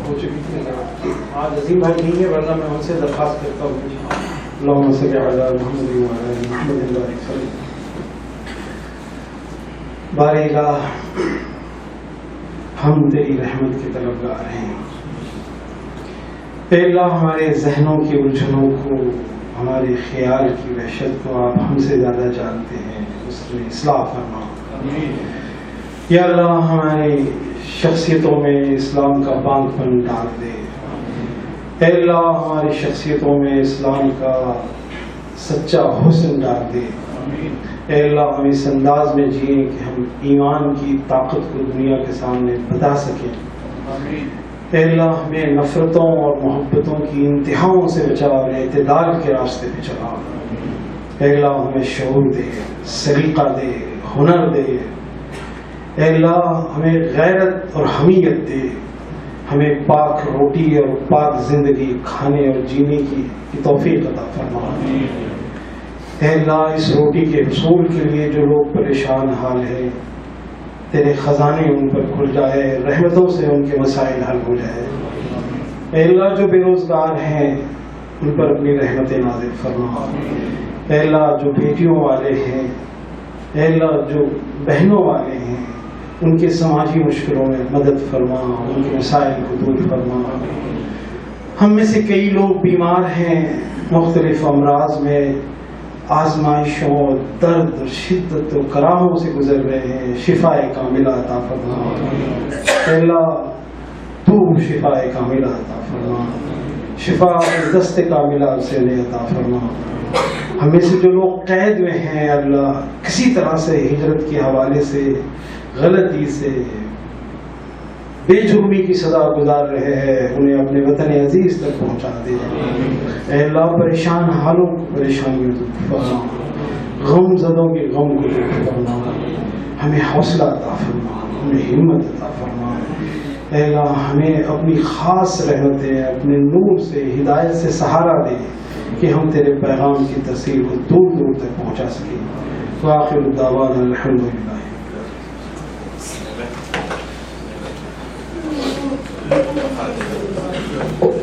ہو چکی تھی آج عظیم بھائی نہیں ہے، ورنہ میں ان سے درخواست کرتا ہوں اللہم صلی علی محمد وعلی آل محمد وبارک وسلم۔ بارے الہ، ہم تیری رحمت کی طلبگار ہیں۔ اے اللہ، ہمارے ذہنوں کی الجھنوں کو، ہمارے خیال کی وحشت کو آپ ہم سے زیادہ جانتے ہیں، اس میں اصلاح فرما۔ یا اللہ، ہماری شخصیتوں میں اسلام کا بانگ پن ڈال دے۔ اے اللہ، ہماری شخصیتوں میں اسلام کا سچا حسن ڈال دے۔ اے اللہ، ہم اس انداز میں جئیں کہ ہم ایمان کی طاقت کو دنیا کے سامنے بتا سکیں۔ اے اللہ، ہمیں نفرتوں اور محبتوں کی انتہاؤں سے بچا اور اعتدال کے راستے پہ چلا۔ اے اللہ، ہمیں شعور دے، سلیقہ دے، ہنر دے۔ اے اللہ، ہمیں غیرت اور حمیت دے، ہمیں پاک روٹی اور پاک زندگی کھانے اور جینے کی توفیق عطا فرما۔ اے اللہ، اس روٹی کے حصول کے لیے جو لوگ پریشان حال ہیں، تیرے خزانے ان پر کھل جائے، رحمتوں سے ان کے مسائل حل ہو جائے۔ اے اللہ، جو بے روزگار ہیں ان پر اپنی رحمتیں نازل فرما۔ اے اللہ، جو بیٹیوں والے ہیں، اے اللہ، جو بہنوں والے ہیں، ان کے سماجی مشکلوں میں مدد فرما، ان کے مسائل کو دور فرما۔ ہم میں سے کئی لوگ بیمار ہیں، مختلف امراض میں آزمائشوں، درد، شدت و کراہوں سے گزر رہے ہیں، شفائے کاملہ عطا فرما۔ اے اللہ، تو شفائے کاملہ عطا فرما، شفا دست کاملہ سے عطا فرما۔ ہمیں سے جو لوگ قید میں ہیں اللہ، کسی طرح سے ہجرت کے حوالے سے، غلطی سے، بے جرمی کی سزا گزار رہے ہیں، انہیں اپنے وطن عزیز تک پہنچا دے۔ اے اللہ، پریشان حالوں کو پریشانیوں دور فرما، غم زدوں کے غم کو دور فرما، ہمیں حوصلہ عطا فرما، ہمیں ہمت عطا فرما۔ اے اللہ، ہمیں اپنی خاص رحمتیں، اپنے نور سے، ہدایت سے سہارا دے کہ ہم تیرے پیغام کی تاثیر کو دور دور تک پہنچا سکیں۔ وآخر دعوانا الحمدللہ۔ Thank you.